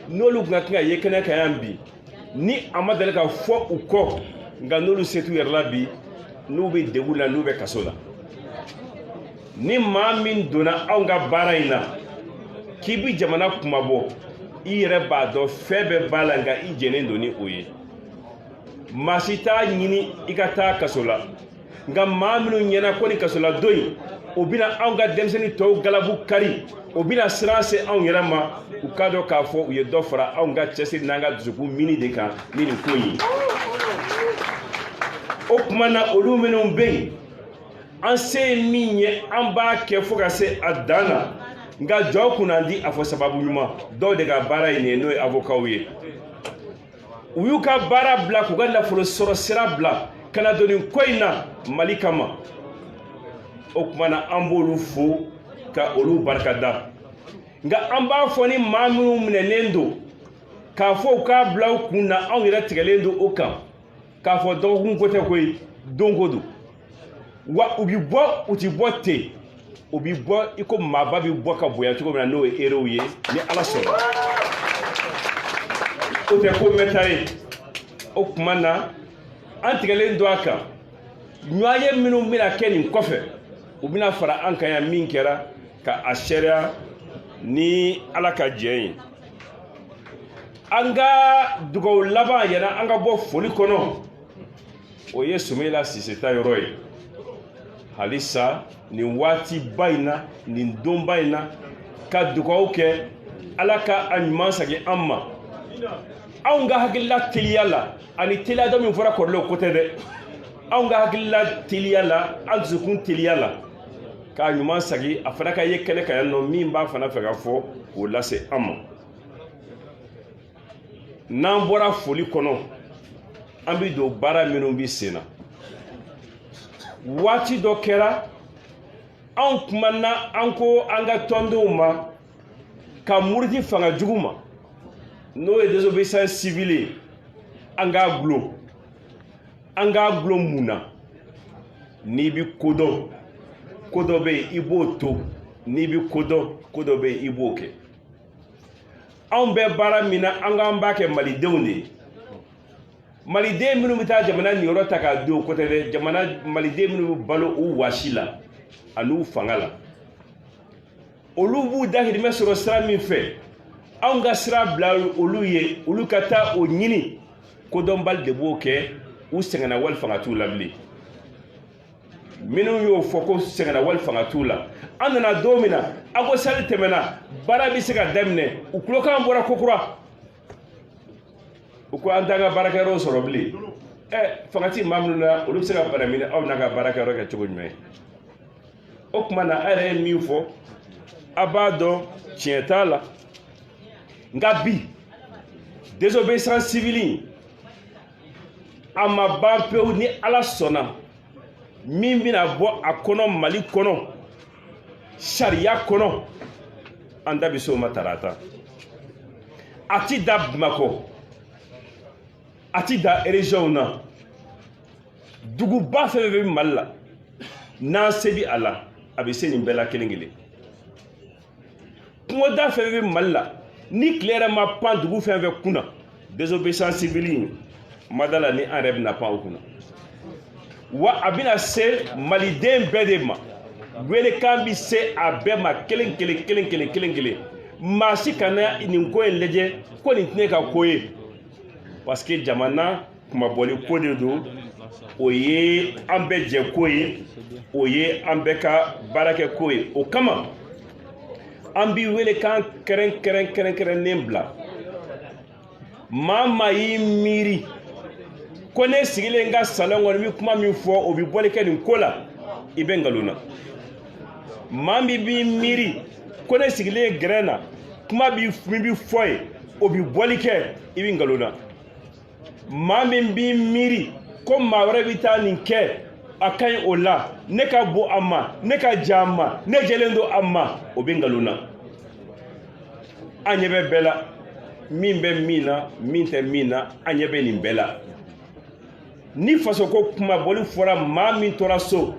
E: n'olu kun ka kan ka ye kɛnɛ kan yan bi ni a ma deli ka fɔ u kɔ nka n'olu se t'u yɛrɛ la bi n'u bɛ degun na n'u bɛ kaso la ni maa min donna anw ka baara in na k'i bi jamana kuma bɔ i yɛrɛ b'a dɔn fɛn bɛɛ b'a la nka i jɛnnen don ni o ye maa si t'a ɲini i ka taa kaso la nka maa minnu ɲɛna ko ni kasola don in o bɛna anw ka denmisɛnnin tɔw galabu kari o bɛna siran se anw yɛrɛ ma u k'a dɔn k'a fɔ u ye dɔ fara anw ka cɛsiri n'an ka dusukun mini de kan ni nin ko in ye o tuma na olu minnu bɛ yen an se ye min ye an b'a kɛ fo ka se a dan na nka jɔn kunna di a fɔ sababu ɲuman dɔw de ka baara ye nin ye n'o ye avocaw ye u y'u ka baara bila k'u ka nafolo sɔrɔ sira bila ka na don nin ko in na Mali kama o tuma na an b'olu fo ka olu barikada nka an b'a fɔ ni maa minnu minɛnen don k'a fɔ u k'a bila u kun na anw yɛrɛ tigɛlen don o kan k'a fɔ dɔgɔkun ko tɛ koyi don ko don wa u bi bɔ u ti bɔ ten u bi bɔ i ko maaba bi bɔ ka bonya cogo min na n'o ye erew ye ni Ala sɔnna o tɛ ko mɛta ye o tuma na an tigɛlen don a kan ɲɔgɔnye minnu bɛna kɛ nin kɔfɛ u bɛna fara an kan yan min kɛra ka a sariya ni Ala ka jɛn ye an ka dugawu laban yɛrɛ an ka bɔ foli kɔnɔ o ye Sumahila Sise ta yɔrɔ ye halisa nin waati ba in na nin don ba in na ka dugawu kɛ Ala ka a ɲuman segin an ma anw ka hakilila teliya la ani teliya dɔ min fɔra kɔrɔlen ko tɛ dɛ anw ka hakilila teliya la an dusukun teliya la k'a ɲuman segin a fana ka ye kɛnɛ kan yan nɔ min b'a fana fɛ ka fɔ k'o lase an ma n'an bɔra foli kɔnɔ an bɛ don baara minnu bi sen na waati dɔ kɛra anw kumana an ko an ka tɔndenw ma ka muruti fanga jugu ma n'o ye désobéissance civile ye an k'a gulon mun na n'i bi kodɔn ko dɔ bɛ yen i b'o to n'i bi kodɔn ko dɔ bɛ yen i b'o kɛ anw bɛ baara min na an k'an b'a kɛ malidenw de ye maliden minnu bɛ taa jamana niyɔrɔ ta k'a don o kɔtɛ dɛ jamana maliden minnu bɛ balo u wasi la ani u fanga la olu b'u dahirimɛ sɔrɔ sira min fɛ anw ka sira bila olu ye olu ka taa o ɲini kodɔnbali de b'o kɛ u sɛgɛnna wali fanga t'u la bilen minnu y'o fɔ ko sɛgɛnna wali fanga t'u la an nana don min na a ko sali tɛmɛna baara bɛ se ka daminɛ u tulokan bɔra kokura u ko an t'an ka baarakɛyɔrɔ sɔrɔ bilen fanga ti maa minnu na olu bɛ se ka bana minɛ aw n'a ka baarakɛyɔrɔ kɛ cogo jumɛn o tuma na a yɛrɛ ye min fɔ a b'a dɔn tiɲɛ t'a la nka bi désobéissance civile a ma ban pewu ni ala sɔnna min bɛna bɔ a kɔnɔ mali kɔnɔ sariya kɔnɔ an da bɛ se o ma tarata a ti da bamakɔ a ti da région na duguba fɛn fɛn bɛ mali la n'an se bi a la a bɛ se nin bɛɛ la kelen kelen kungoda fɛn fɛn bɛ mali la ni tile yɛrɛ ma pan dugu fɛn fɛn kunna désobéissance civile madala ni an yɛrɛ bɛna pan o kunna wa a bɛna se maliden bɛɛ de ma welekan bɛ se a bɛɛ ma kelen kelen maa si kana nin ko in lajɛ ko nin tɛ ne ka ko ye parce que jamana kumabɔli ko de don o ye an bɛɛ jɛ ko ye o ye an bɛɛ ka baarakɛ ko ye o kama an bi welekan kɛrɛnkɛrɛnnen bila maa maa y'i miiri ko ne sigilen ka salon kɔnɔ bi kuma min fɔ o bi bɔli kɛ nin ko la i bɛ nkalon na maa min b'i miiri ko ne sigilen gɛrɛn na kuma min bi fɔ ye o bi bɔli kɛ i bɛ nkalon na maa min b'i miiri ko maa wɛrɛ bɛ taa nin kɛ a ka ɲi o la ne ka bon a ma ne ka jan a ma ne jɛlen don a ma o bɛ nkalon na an ɲɛ bɛ bɛɛ la min bɛ min na min tɛ min na an ɲɛ bɛ nin bɛɛ la ni faso ko kuma bɔli fɔra maa min tora so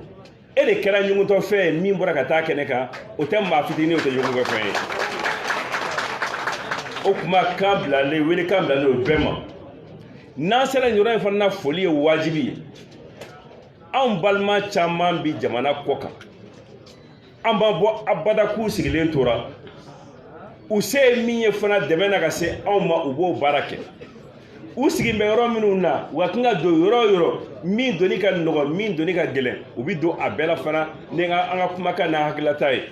E: e de kɛra ɲɔgɔntɔfɛn ye min bɔra ka taa kɛnɛ kan o tɛ maa fitinin o tɛ ɲɔgɔntɔfɛn ye o kuma kan bilalen wele kan bilalen o bɛɛ ma n'an sera nin yɔrɔ in fana na foli ye wajibi ye anw balima caman bi jamana kɔ kan an b'a bɔ abada k'u sigilen tora u se ye min ye fana dɛmɛ na ka se anw ma u b'o baara kɛ u sigilen bɛ yɔrɔ minnu na u ka kan ka don yɔrɔ o yɔrɔ min doni ka nɔgɔ min doni ka gɛlɛn u bi don a bɛɛ la fana ni an ka kumakan n'a hakilata ye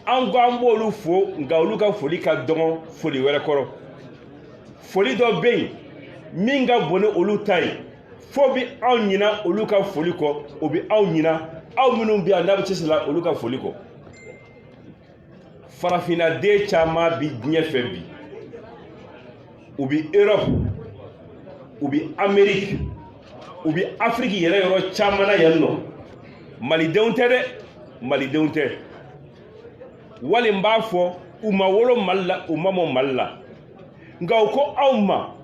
E: an ko an b'olu fo nka olu ka foli ka dɔgɔ foli wɛrɛ kɔrɔ foli dɔ bɛ yen min ka bon ni olu ta ye fo bi aw ɲina olu ka foli kɔ o bi aw ɲina aw minnu bɛ yan n'a bɛ cɛsiri la olu ka foli kɔ farafinna den caman bi diɲɛ fɛ bi u bi Europe u bi Amérique u bi Afrique yɛrɛ yɔrɔ caman na yan nɔ malidenw tɛ dɛ malidenw tɛ wali n b'a fɔ u ma wolo Mali la u ma mɔ Mali la nka u ko aw ma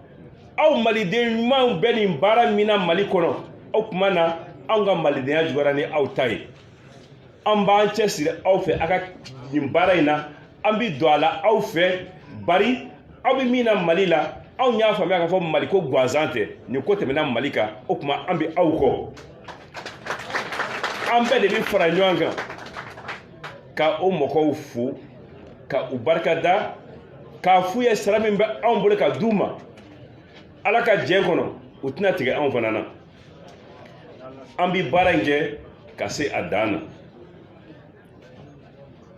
E: aw maliden ɲumanw bɛ nin baara min na Mali kɔnɔ o tuma na anw ka malidenya juguyara ni aw ta ye an b'an cɛsiri aw fɛ a ka nin baara in na an bi don a la aw fɛ bari aw bɛ min na Mali la anw y'a faamuya k'a fɔ Mali ko gansan tɛ nin ko tɛmɛna Mali kan o tuma an bɛ aw kɔ an bɛɛ de bɛ fara ɲɔgɔn kan ka o mɔgɔw fo ka u barikada k'a f'u ye sara min bɛ anw bolo ka d'u ma ala ka jɛ kɔnɔ u tɛna tigɛ anw fana na an bɛ baara in kɛ ka se a dan na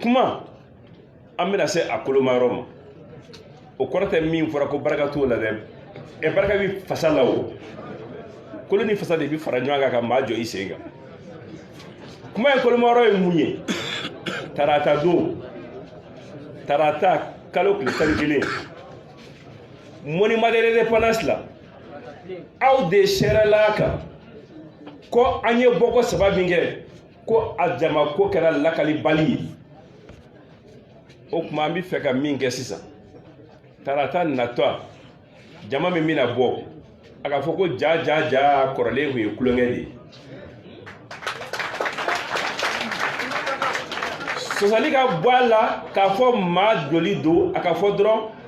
E: kuma an bɛna se a kolomayɔrɔ ma o kɔrɔ tɛ min fɔra ko barika t'o la dɛ barika bɛ fasa la o kolo ni fasa de bɛ fara ɲɔgɔn kan ka maa jɔ i sen kan kuma ye kolomayɔrɔ ye mun ye tarata don tarata kalo tile 11 monument de l'indépendance la aw de sɛrɛla kan ko an ye bɔko saba min kɛ ko a jama ko kɛra lakalibali ye o tuma an bɛ fɛ ka min kɛ sisan tarata natɔ jama min bɛna bɔ a ka fɔ ko ja kɔrɔlen tun ye kulonkɛ de ye sɔsɔli ka bɔ a la k'a fɔ maa joli don a ka fɔ dɔrɔn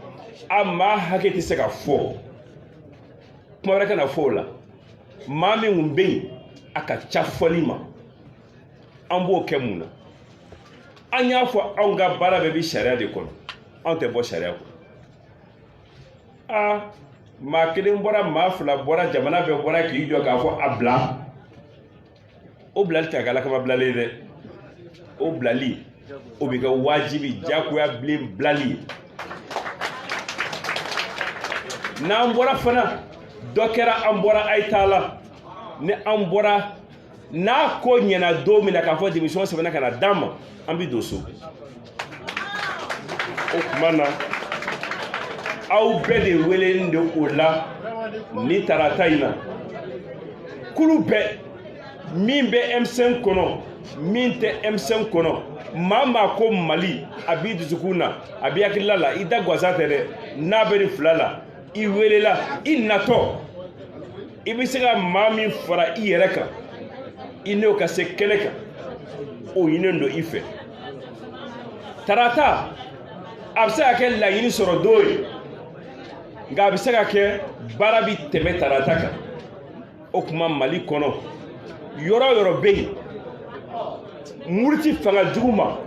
E: a maa hakɛ tɛ se ka fɔ kuma wɛrɛ kana fɔ o la maa min kun bɛ yen a ka ca fɔli ma an b'o kɛ mun na an y'a fɔ anw ka baara bɛɛ bi sariya de kɔnɔ anw tɛ bɔ sariya kɔ. Maa kelen bɔra maa fila bɔra jamana bɛɛ bɔra k'i jɔ k'a fɔ a bila. O bilali tɛ a ka lakama bilali ye dɛ. O bilali o bɛ kɛ wajibi jagoya bilen bilali ye. N'an bɔra fana dɔ kɛra an bɔra a ye t'a la ni an bɔra n'a ko ɲɛna don min na k'a fɔ démission sɛbɛnna ka na d'an ma an bɛ don so. O tuma na aw bɛɛ de welelen don o la ni tarata in na kulu bɛɛ min bɛ M5 kɔnɔ min tɛ M5 kɔnɔ maa maa ko Mali a b'i dusukun na a b'i hakilila la i da gansan tɛ dɛ n'a bɛ nin fila la i welela i natɔ i bɛ se ka maa min fara i yɛrɛ kan i n'o ka se kɛnɛ kan o ɲinen don i fɛ. Tarata a bɛ se ka kɛ laɲini sɔrɔ don ye nka a bɛ se ka kɛ baara bi tɛmɛ tarata kan. O kuma Mali kɔnɔ yɔrɔ yɔrɔ bɛ yen muruti fanga jugu ma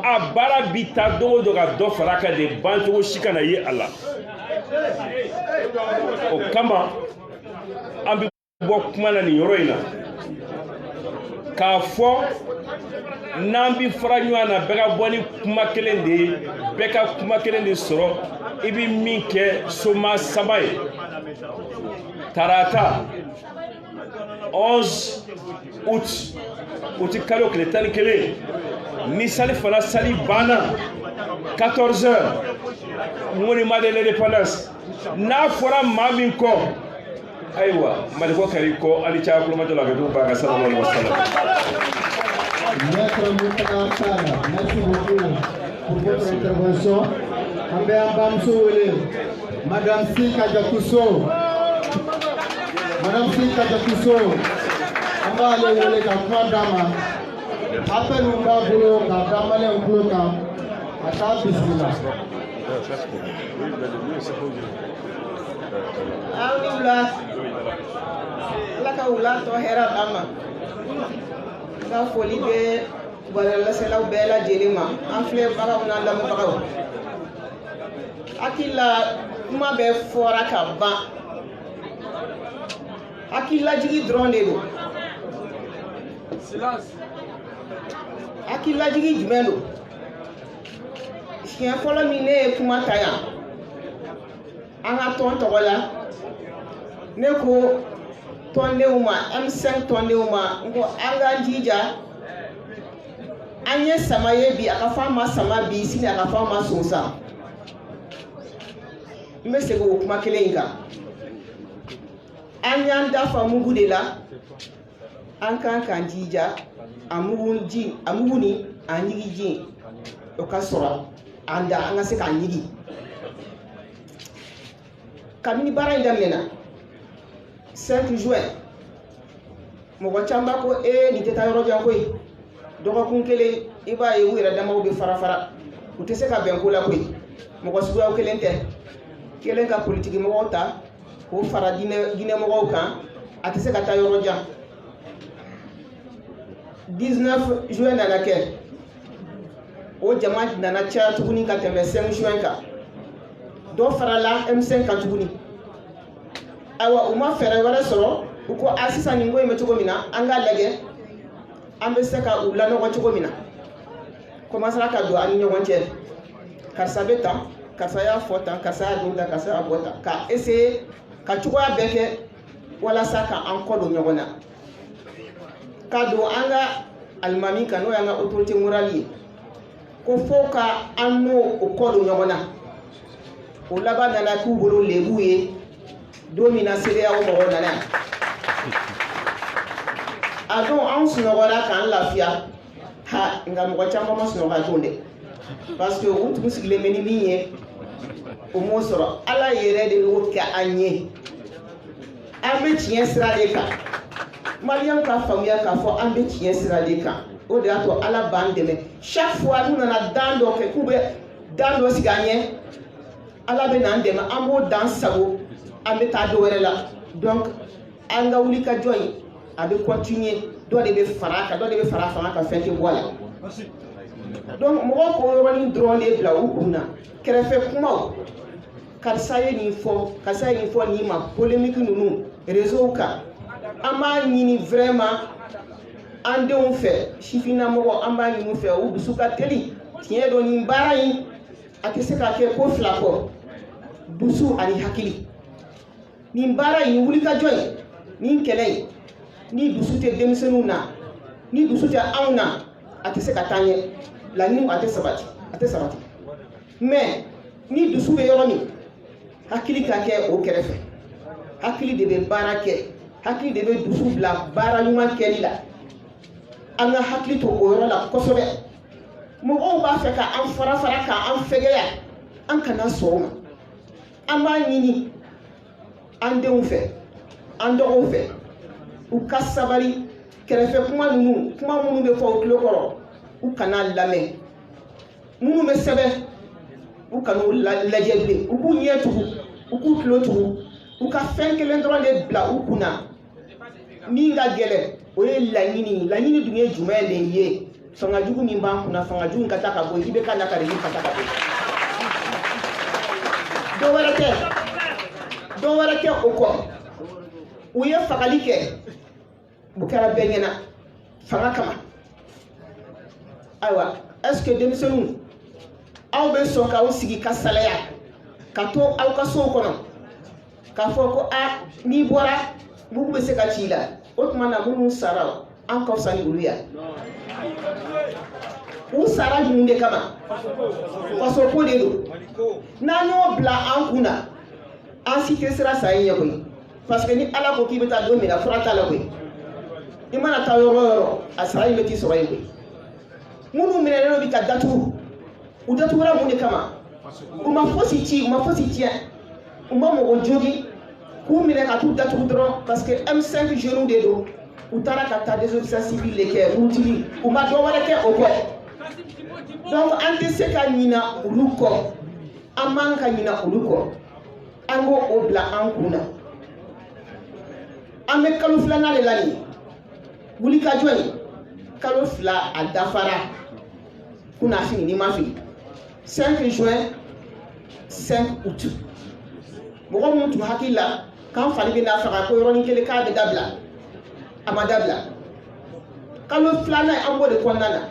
E: a baara bi taa dogo dogo ka dɔ fara kan de bancogo si kana ye a la. O kama an bɛ bɔ kuma na nin yɔrɔ in na k'a fɔ n'an bi fara ɲɔgɔn na bɛɛ ka bɔ ni kuma kelen de ye bɛɛ ka kuma kelen de sɔrɔ i bɛ min kɛ soma saba ye. Tarata 11 août o ti kalo tile 11 ni sali fana sali banna 14 heures monument de l'indépendance n'a fɔra maa min kɔ ayiwa Mali ko kari kɔ ani caya kulomajɔ la ka t'u ba ka salamu alaikum wasalam.
B: Maître Moutaka Sala, merci beaucoup pour votre intervention. An bɛ an bamuso wele Madame Si Kajakuso. Madame Si Kajakuso an b'ale wele ka kuma d'a ma. Appel min b'a bolo k'a da maliyɛnw tulo kan a k'a bisimila.
F: Aw ni wula Ala ka wula tɔ hɛrɛ d'an ma. N ka foli bɛ bɔlɔlɔsɛlaw bɛɛ lajɛlen ma an filɛbagaw n'an lamɛnbagaw. Hakili la kuma bɛɛ fɔra ka ban. Hakililajigi dɔrɔn de don. Hakililajigi jumɛn don? Siɲɛ fɔlɔ min ne ye kuma ta yan an ka tɔn tɔgɔ la ne ko tɔndenw ma M5 tɔndenw ma n ko an k'an jija an ye sama ye bi a ka fɔ an ma sama bi sini a ka fɔ an ma sonsan. N bɛ segin o kuma kelen in kan. An y'an dafa mugu de la an kan k'an jija a mugu ni a ɲigi ji o ka sɔrɔ an da an ka se k'an ɲigi. Kabini baara in daminɛna 5 juin mɔgɔ caman b'a ko nin tɛ taa yɔrɔ jan koyi dɔgɔkun kelen i b'a ye u yɛrɛ damaw bɛ fara fara u tɛ se ka bɛn ko la koyi mɔgɔ suguyaw kelen tɛ kelen ka politiki mɔgɔw ta k'o fara diinɛ mɔgɔw kan a tɛ se ka taa yɔrɔ jan. 19 juin nana kɛ o jama nana caya tuguni ka tɛmɛ 5 juin kan dɔ farala M5 kan tuguni. Ayiwa u ma fɛɛrɛ wɛrɛ sɔrɔ u ko sisan nin ko in bɛ cogo min na an k'a lajɛ an bɛ se ka u lanɔgɔ cogo min na. Commencera ka don an ni ɲɔgɔn cɛ karisa bɛ tan karisa y'a fɔ tan karisa y'a dun tan karisa y'a bɔ tan ka essayer ka cogoya bɛɛ kɛ walasa ka an kɔ don ɲɔgɔn na ka don an ka alimami kan n'o y'an ka autorité morale ye ko fo ka an n'o kɔ don ɲɔgɔn na. O laban nana k'u bolo lebu ye don min na CEDEAO mɔgɔw nana yan. A don anw sunɔgɔra k'an lafiya nka mɔgɔ caman ma sunɔgɔ a don dɛ parce que u tun sigilen bɛ ni min ye o m'o sɔrɔ. Ala yɛrɛ de y'o kɛ an ye. An bɛ tiɲɛ sira de kan. Maliyɛnw ka faamuya k'a fɔ an bɛ tiɲɛ sira de kan. O de y'a to Ala b'an dɛmɛ. Chaque fois n'u nana dan dɔ kɛ k'u bɛ dan dɔ sigi an ɲɛ Ala bɛ n'an dɛmɛ an b'o dan sago an bɛ taa dɔ wɛrɛ la. Donc an ka wuli ka jɔ in a bɛ continuer dɔ de bɛ fara a kan dɔ de bɛ fara a fanga kan fɛn tɛ bɔ a la. donc mɔgɔ ko yɔrɔnin dɔrɔn de bila u kunna kɛrɛfɛ kumaw karisa ye nin fɔ nin ma polémique ninnu réseau kan an b'a ɲini vraiment an denw fɛ sifinnamɔgɔ an b'a ɲini u fɛ u dusu ka teli tiɲɛ don nin baara in a tɛ se ka kɛ ko fila kɔ dusu ani hakili nin baara in wulikajɔ in nin kɛlɛ in ni dusu tɛ denmisɛnninw na ni dusu tɛ anw na a tɛ se ka taa ɲɛ laɲiniw a tɛ sabati mais ni dusu bɛ yɔrɔ min hakili ka kɛ o kɛrɛfɛ hakili de bɛ baara kɛ hakili de bɛ dusu bila baara ɲuman kɛli la an ka hakili to o yɔrɔ la kosɛbɛ mɔgɔw b'a fɛ ka an fara ka an fɛgɛya an kana sɔn o ma an b'a ɲini an denw fɛ an dɔgɔw fɛ u ka sabali kɛrɛfɛ kuma minnu bɛ fɔ u tulo kɔrɔ u kana lamɛn minnu bɛ sɛbɛn u kan'u lajɛ bilen u k'u ɲɛ tugu u k'u tulo tugu u ka fɛn kelen dɔrɔn de bila u kunna min ka gɛlɛn o ye laɲini dun ye jumɛn de ye fangajugu min b'an kunna fangajugu ka taa ka bɔ i bɛ ka lakari ka taa ka bɔ dɔ wɛrɛ tɛ o kɔ u ye fagali kɛ o kɛra bɛɛ ɲɛna fanga kama ayiwa est-ce que denmisɛnninw aw bɛ sɔn k'aw sigi ka salaya ka to aw ka sow kɔnɔ k'a fɔ ko n'i bɔra bugu bɛ se ka ci i la o tuma na minnu sara an ka fisa ni olu ya u sara mun de kama faso ko de don n'an y'o bila an kun na an si tɛ sira sa ɲɛ koyi parce que ni ala ko k'i bɛ taa don min na fura t'a la koyi i mana taa yɔrɔ o yɔrɔ a sara in bɛ t'i sɔrɔ yen koyi minnu minɛnen bɛ ka datugu u datugura mun de kama u ma fosi ci u ma fosi tiɲɛ u ma mɔgɔ jogi k'u minɛ ka t'u datugu dɔrɔn parce que M5 jeunes de don u taara ka taa désobéissance civile de kɛ Rutili u ma dɔ wɛrɛ kɛ o kɔ donc an tɛ se ka ɲina olu kɔ an man ka ɲina olu kɔ an k'o o bila an kun na an bɛ kalo filanan de la nin wulikajɔ in kalo fila a dafara kunna fini ni ma fili 5 juin 5 août mɔgɔ minnu tun hakili la k'an fari bɛ n'a faga ko yɔrɔnin kelen k'a bɛ dabila a ma dabila kalo filanan an b'o de kɔnɔna na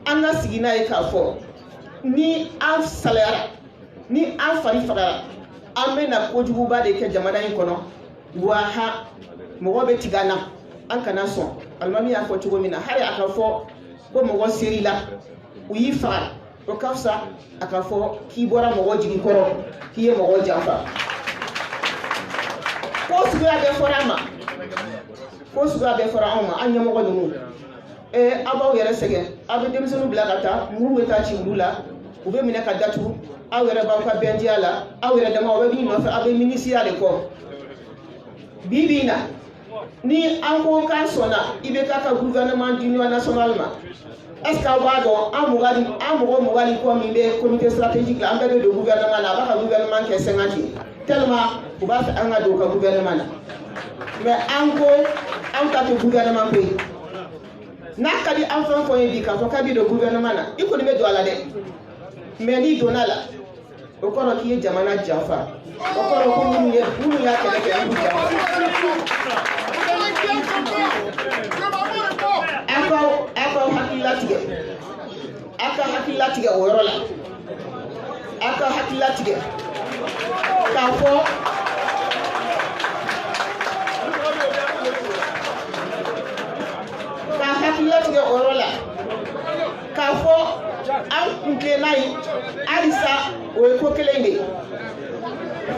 F: an ka sigi n'a ye k'a fɔ ni an salayara ni an fari fagara an bɛ na kojuguba de kɛ jamana in kɔnɔ waha mɔgɔ bɛ tigɛ an na an kana sɔn alimami y'a fɔ cogo min na hali a ka fɔ ko mɔgɔ seri la u y'i faga o ka fisa a ka fɔ k'i bɔra mɔgɔ jigi kɔrɔ k'i ye mɔgɔ janfa ko suguya bɛɛ fɔra an ma ko suguya bɛɛ fɔra anw ma an ɲɛmɔgɔ ninnu aw b'aw yɛrɛ sɛgɛn aw bɛ denmisɛnninw bila ka taa muru bɛ taa ci olu la u bɛ minɛ ka datugu aw yɛrɛ b'aw ka bɛndiya la aw yɛrɛ dama aw bɛ min nɔfɛ aw bɛ minisiya de kɔ bi bi in na ni an ko k'an sɔnna i bɛ k'a ka gouvernement d'union nationale ma est-ce que aw b'a dɔn an mɔgɔ 20 kɔ min bɛ comité stratégique la an bɛɛ bɛ don gouvernement la a b'a ka gouvernement kɛ 50 tellement u b'a fɛ an ka don u ka gouvernement na mais an ko an ta tɛ gouvernement ko ye n'a ka di an fɛn fɛn ye bi k'a fɔ k'a bɛ don gouvernement na i kɔni bɛ don a la dɛ mais n'i donna la o kɔrɔ k'i ye jamana janfa o kɔrɔ ko minnu y'a kɛlɛ kɛ olu janfa aw ka hakili latigɛ o yɔrɔ la aw ka hakili latigɛ k'a fɔ o yɔrɔ la k'a fɔ an kun tilenna yen halisa o ye ko kelen de ye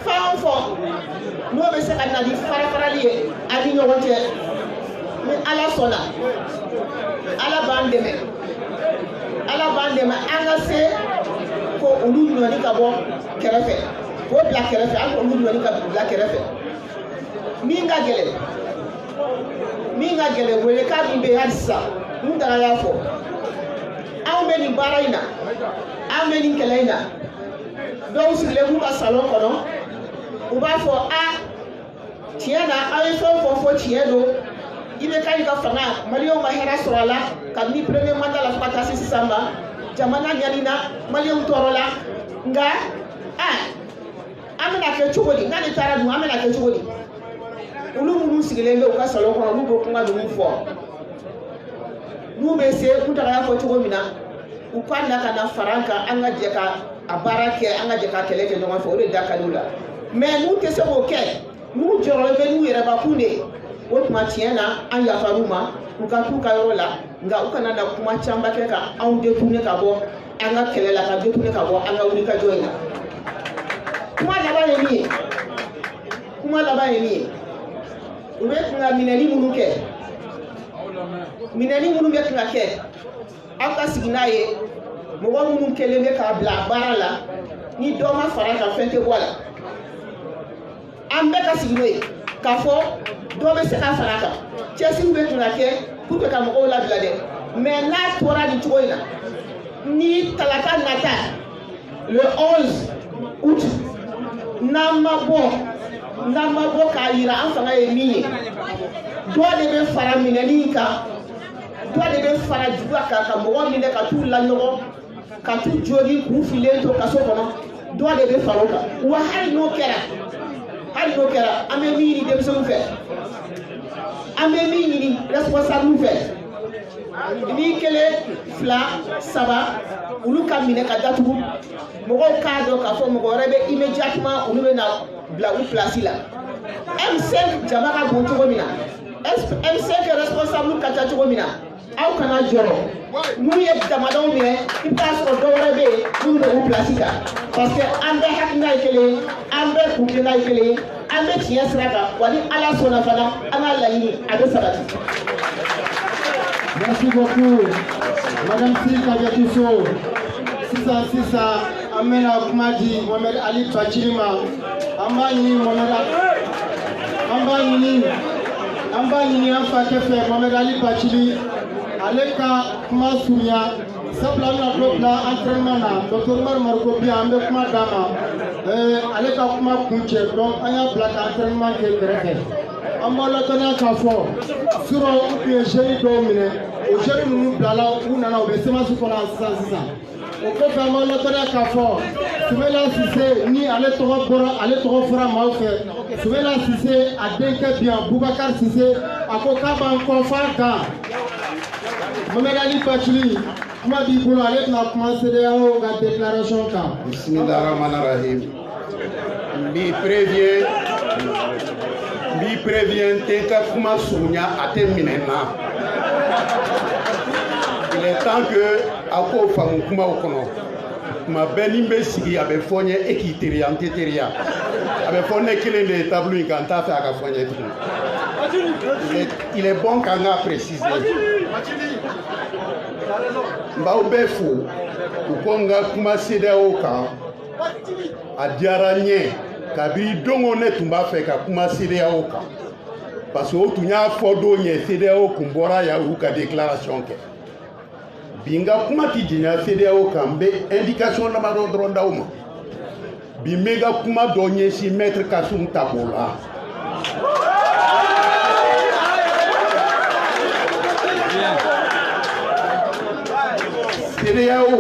F: fɛn o fɛn n'o bɛ se ka na ni fara-farali ye a ni ɲɔgɔn cɛ ni ala sɔnna ala b'an dɛmɛ an ka se ko olu ɲɔni ka bɔ kɛrɛfɛ k'o bila kɛrɛfɛ an k'olu ɲɔni ka bila kɛrɛfɛ min ka gɛlɛn welekan min bɛ yen hali sisan n taara y'a fɔ anw bɛ nin baara in na an bɛ nin kɛlɛ in na dɔw sigilen b'u ka salon kɔnɔ u b'a fɔ tiɲɛ na aw ye fɛn o fɛn fɔ tiɲɛ don ibe ka ka fanga malio ma hera sorala ka ni premier mandat la fata sisi samba jamana nyalina malio torola nga amena ke chugoli ngani tara du amena ke chugoli ulu munu sigilende o ka salo ko lu ko nga du fo nu be se kuta ya ko chugomina u kwanda kana faranka anga je ka abarake anga je ka keleke no fo le dakalula mais nu te se ko ke nu joro be nu yere ba kunde o tuma tiena an ya faruma u ka tu ka yoro la nga u kana na kuma chamba ke ka an de tune ka bo anga kelela ka de tune ka bo anga uri ka joina kuma laba yemi ube kunga minani munu ke minani munu be kunga ke aka sigina ye mogo munu kelebe ka bla barala ni doma faraka fente wala ambe ka sigino ye ka fo do be se ka faraka chesi ube kunga ke pour que ka mogo la bla de mais na tora di choina ni talata nata le 11 août namabo ka yira an fanga ye min ye dɔ de bɛ fara minɛni kan dɔ de bɛ fara juguya kan ka mɔgɔ minɛ ka t'u laɲɔgɔn ka t'u jogin k'u filen to kaso kɔnɔ dɔ de bɛ fara o kan wa hali n'o kɛra an bɛ min ɲini denmisɛnninw fɛ an bɛ min ɲini responsable fɛ ni kelen fila saba olu ka minɛ ka datugu mɔgɔw k'a dɔn k'a fɔ mɔgɔ wɛrɛ bɛ immédiatement olu bɛ na bila u place la M5 jama ka bon cogo min na M5 responsable ka ca cogo min na aw kana jɔrɔ n'u ye damadenw minɛ i bɛ taa sɔrɔ dɔ wɛrɛ bɛ yen n'u bɛ u place kan parce que an bɛɛ hakilina ye kelen ye an bɛɛ kunkilenna ye kelen ye an bɛ tiɲɛ sira kan wa ni ala sɔnna fana an ka laɲini a bɛ sabati.
B: Merci beaucoup, Madame Kadiakiso. Sisan an bɛna kuma di Mohamed Ali Bachili ma. An b'a ɲini an fa kɛfɛ Mohamed Ali Bachili ale ka kuma surunya sabula an bɛna dɔ bila entraînement na Dr Umaru Mariko bi an bɛ kuma d'a ma ale ka kuma kuncɛ donc an y'a bila ka entraînement kɛ kɛrɛfɛ. An b'a latɔnniya k'a fɔ surɔ u tun ye jeune dɔw minɛ o jeune ninnu bilala u nana u bɛ semence kɔnɔ sisan. O kɔfɛ an b'a latɔnniya k'a fɔ Soumela Cissé ni ale tɔgɔ fɔra maaw fɛ Soumela Cissé a denkɛ bi yan Boubacar Cissé a ko k'a b'an kɔ f'a kan. Mohamed Ali Bachili kuma b'i bolo ale bɛna kuma CEDEAO ka déclaration kan.
G: Bismillahirrahmanirrahim. M'i prévient tɛ ka kuma surunya a tɛ minɛ na. Il est temps que a k'o faamu kumaw kɔnɔ. Tuma bɛɛ ni n bɛ sigi a bɛ fɔ n ye e k'i teriya n tɛ teriya. A bɛ fɔ ne kelen de ye tableau in kan n t'a fɛ a ka fɔ n ye tuguni. Il est bon k'an k'a préciser. N b'aw bɛɛ fo u ko n ka kuma CEDEAO kan a diyara n ye kabini dongo ne tun b'a fɛ ka kuma CEDEAO kan parce que o tun y'a fɔ don ye CEDEAO kun bɔra yan u ka déclaration kɛ. Bi n ka kuma ti jɛnya CEDEAO kan n bɛ indication damadɔ dɔrɔn d'aw ma. Bi n bɛ n ka kuma dɔ ɲɛsin maître Kasum Tabo la. CEDEAO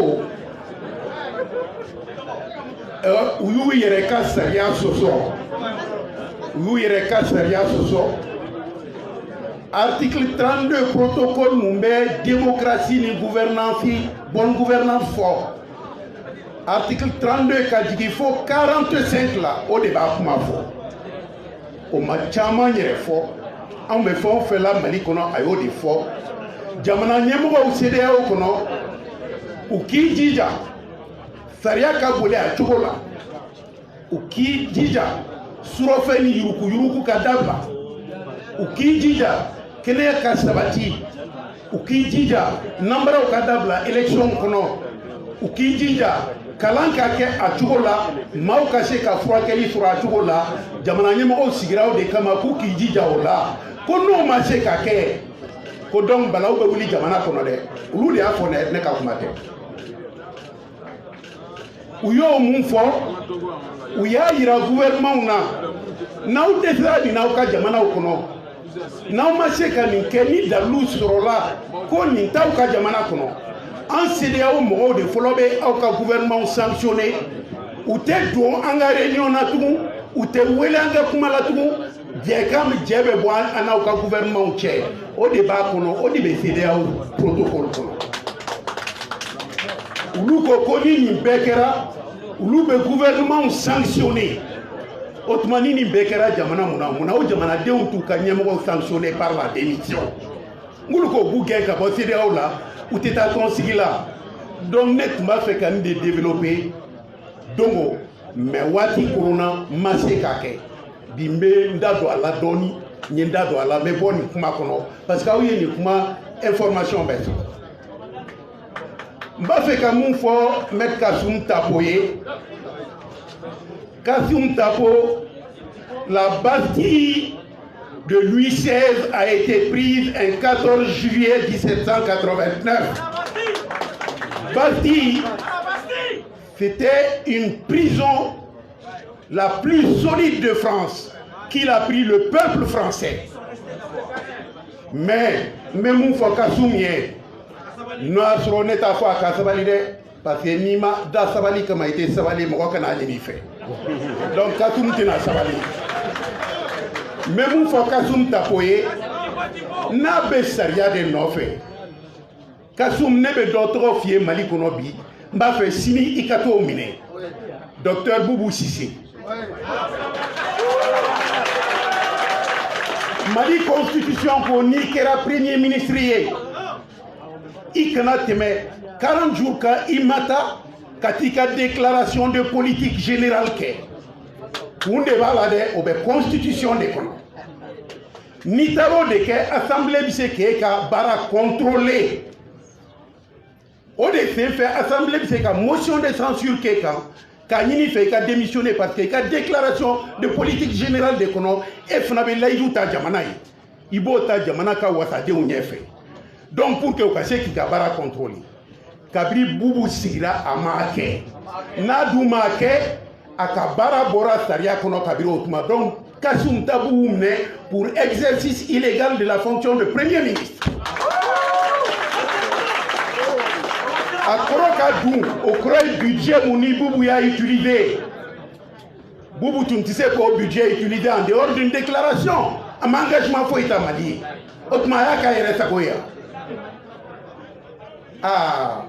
G: u y'u yɛrɛ ka sariya sɔsɔ. Article 32 protocole mun bɛ démocratie ni gouvernance bonne gouvernance fɔ. Article 32 ka jigin fo 45 la o de b'a kuma fɔ. O ma caman yɛrɛ fɔ. Anw bɛ fɛn o fɛn la Mali kɔnɔ a y'o de fɔ. Jamana ɲɛmɔgɔw CEDEAO kɔnɔ u k'i jija sariya ka boli a cogo la. U k'i jija surɔfɛn ni yuruku ka dabila. U k'i jija kɛnɛya ka sabati. U k'i jija nanbaraw ka dabila élection kɔnɔ. U k'i jija kalan ka kɛ a cogo la maaw ka se ka furakɛli sɔrɔ a cogo la. Jamana ɲɛmɔgɔw sigira o de kama k'u k'i jija o la ko n'o ma se ka kɛ ko donc balaw bɛ wuli jamana kɔnɔ dɛ. Olu de y'a fɔ ne ka kuma tɛ. U y'o mun fɔ u y'a yira gouvernement na n'aw dɛsɛra nin n'aw ka jamanaw kɔnɔ n'aw ma se ka nin kɛ ni dalilu sɔrɔla ko nin t'aw ka jamana kɔnɔ an CEDEAO mɔgɔw de fɔlɔ bɛ aw ka gouvernement sanctionné u tɛ don an ka réunion na tugun u tɛ wele an ka kuma la tugun jɛkan jɛ bɛ bɔ an n'aw ka gouvernement cɛ o de b'a kɔnɔ o de bɛ CEDEAO protocole kɔnɔ olu ko ni nin bɛɛ kɛra olu bɛ gouvernement sanctionné o tuma ni nin bɛɛ kɛra jamana mun na o jamanadenw t'u ka ɲɛmɔgɔw sanctionné par la démission ngulu ko b'u gɛn ka bɔ CEDEAO la u tɛ taa tɔnsigi la donc ne tun b'a fɛ ka nin de développer donc mais waati korona ma se k'a kɛ bi n bɛ n da don a la dɔɔni n ye n da don a la n bɛ bɔ nin kuma kɔnɔ parce que aw ye nin kuma information bɛɛ sɔrɔ n b'a fɛ ka mun fɔ Maître Kassoum Tapo ye Kassoum Tapo, la Bastille de Louis XVI a été prise le 14 juillet 1789. Bastille, c'était une prison la plus solide de France qu'il a pris le peuple français. Mais, même si Kassoum est, nous avons été à Sabali, parce que Nima da Sabali comme a été Sabali, moi je n'ai pas fait. Donc Kassoum tena Sabali. Même si Kassoum Tapoye, n'a pas saria de nofe. Kassoum ne be d'autres fier Mali Konobi, m'a fait sini ikato mine. Docteur Boubou Sissé. Mali constitution pour ni kera premier ministre. Il y 40 jours ka imata katika déclaration de politique générale ke unde balade obe constitution de kono ni taro de ke assemblée bise ke ka bara contrôler o de fait assemblée bise ka motion de censure ke ka nini fait ka démissionner parce que ka déclaration de politique générale de kono e fana be layidu ta jamana yi ibo ta jamana ka wasade unyefe. Donc pour que vous sachiez qu'il y a un contrôle, Kabri Boubou Sira a marqué. Nadu marqué à Kabara Bora Saria Kono Kabiro Otuma. Donc Kassoum Tabou pour exercice illégal de la fonction de Premier ministre. À Korokadou, au Kroy budget Mouni Boubou a utilisé. Boubou tu sais qu'au budget utilisé en dehors d'une déclaration. Un engagement faut être amalié. Otuma Yaka Yeresakoya. Ah,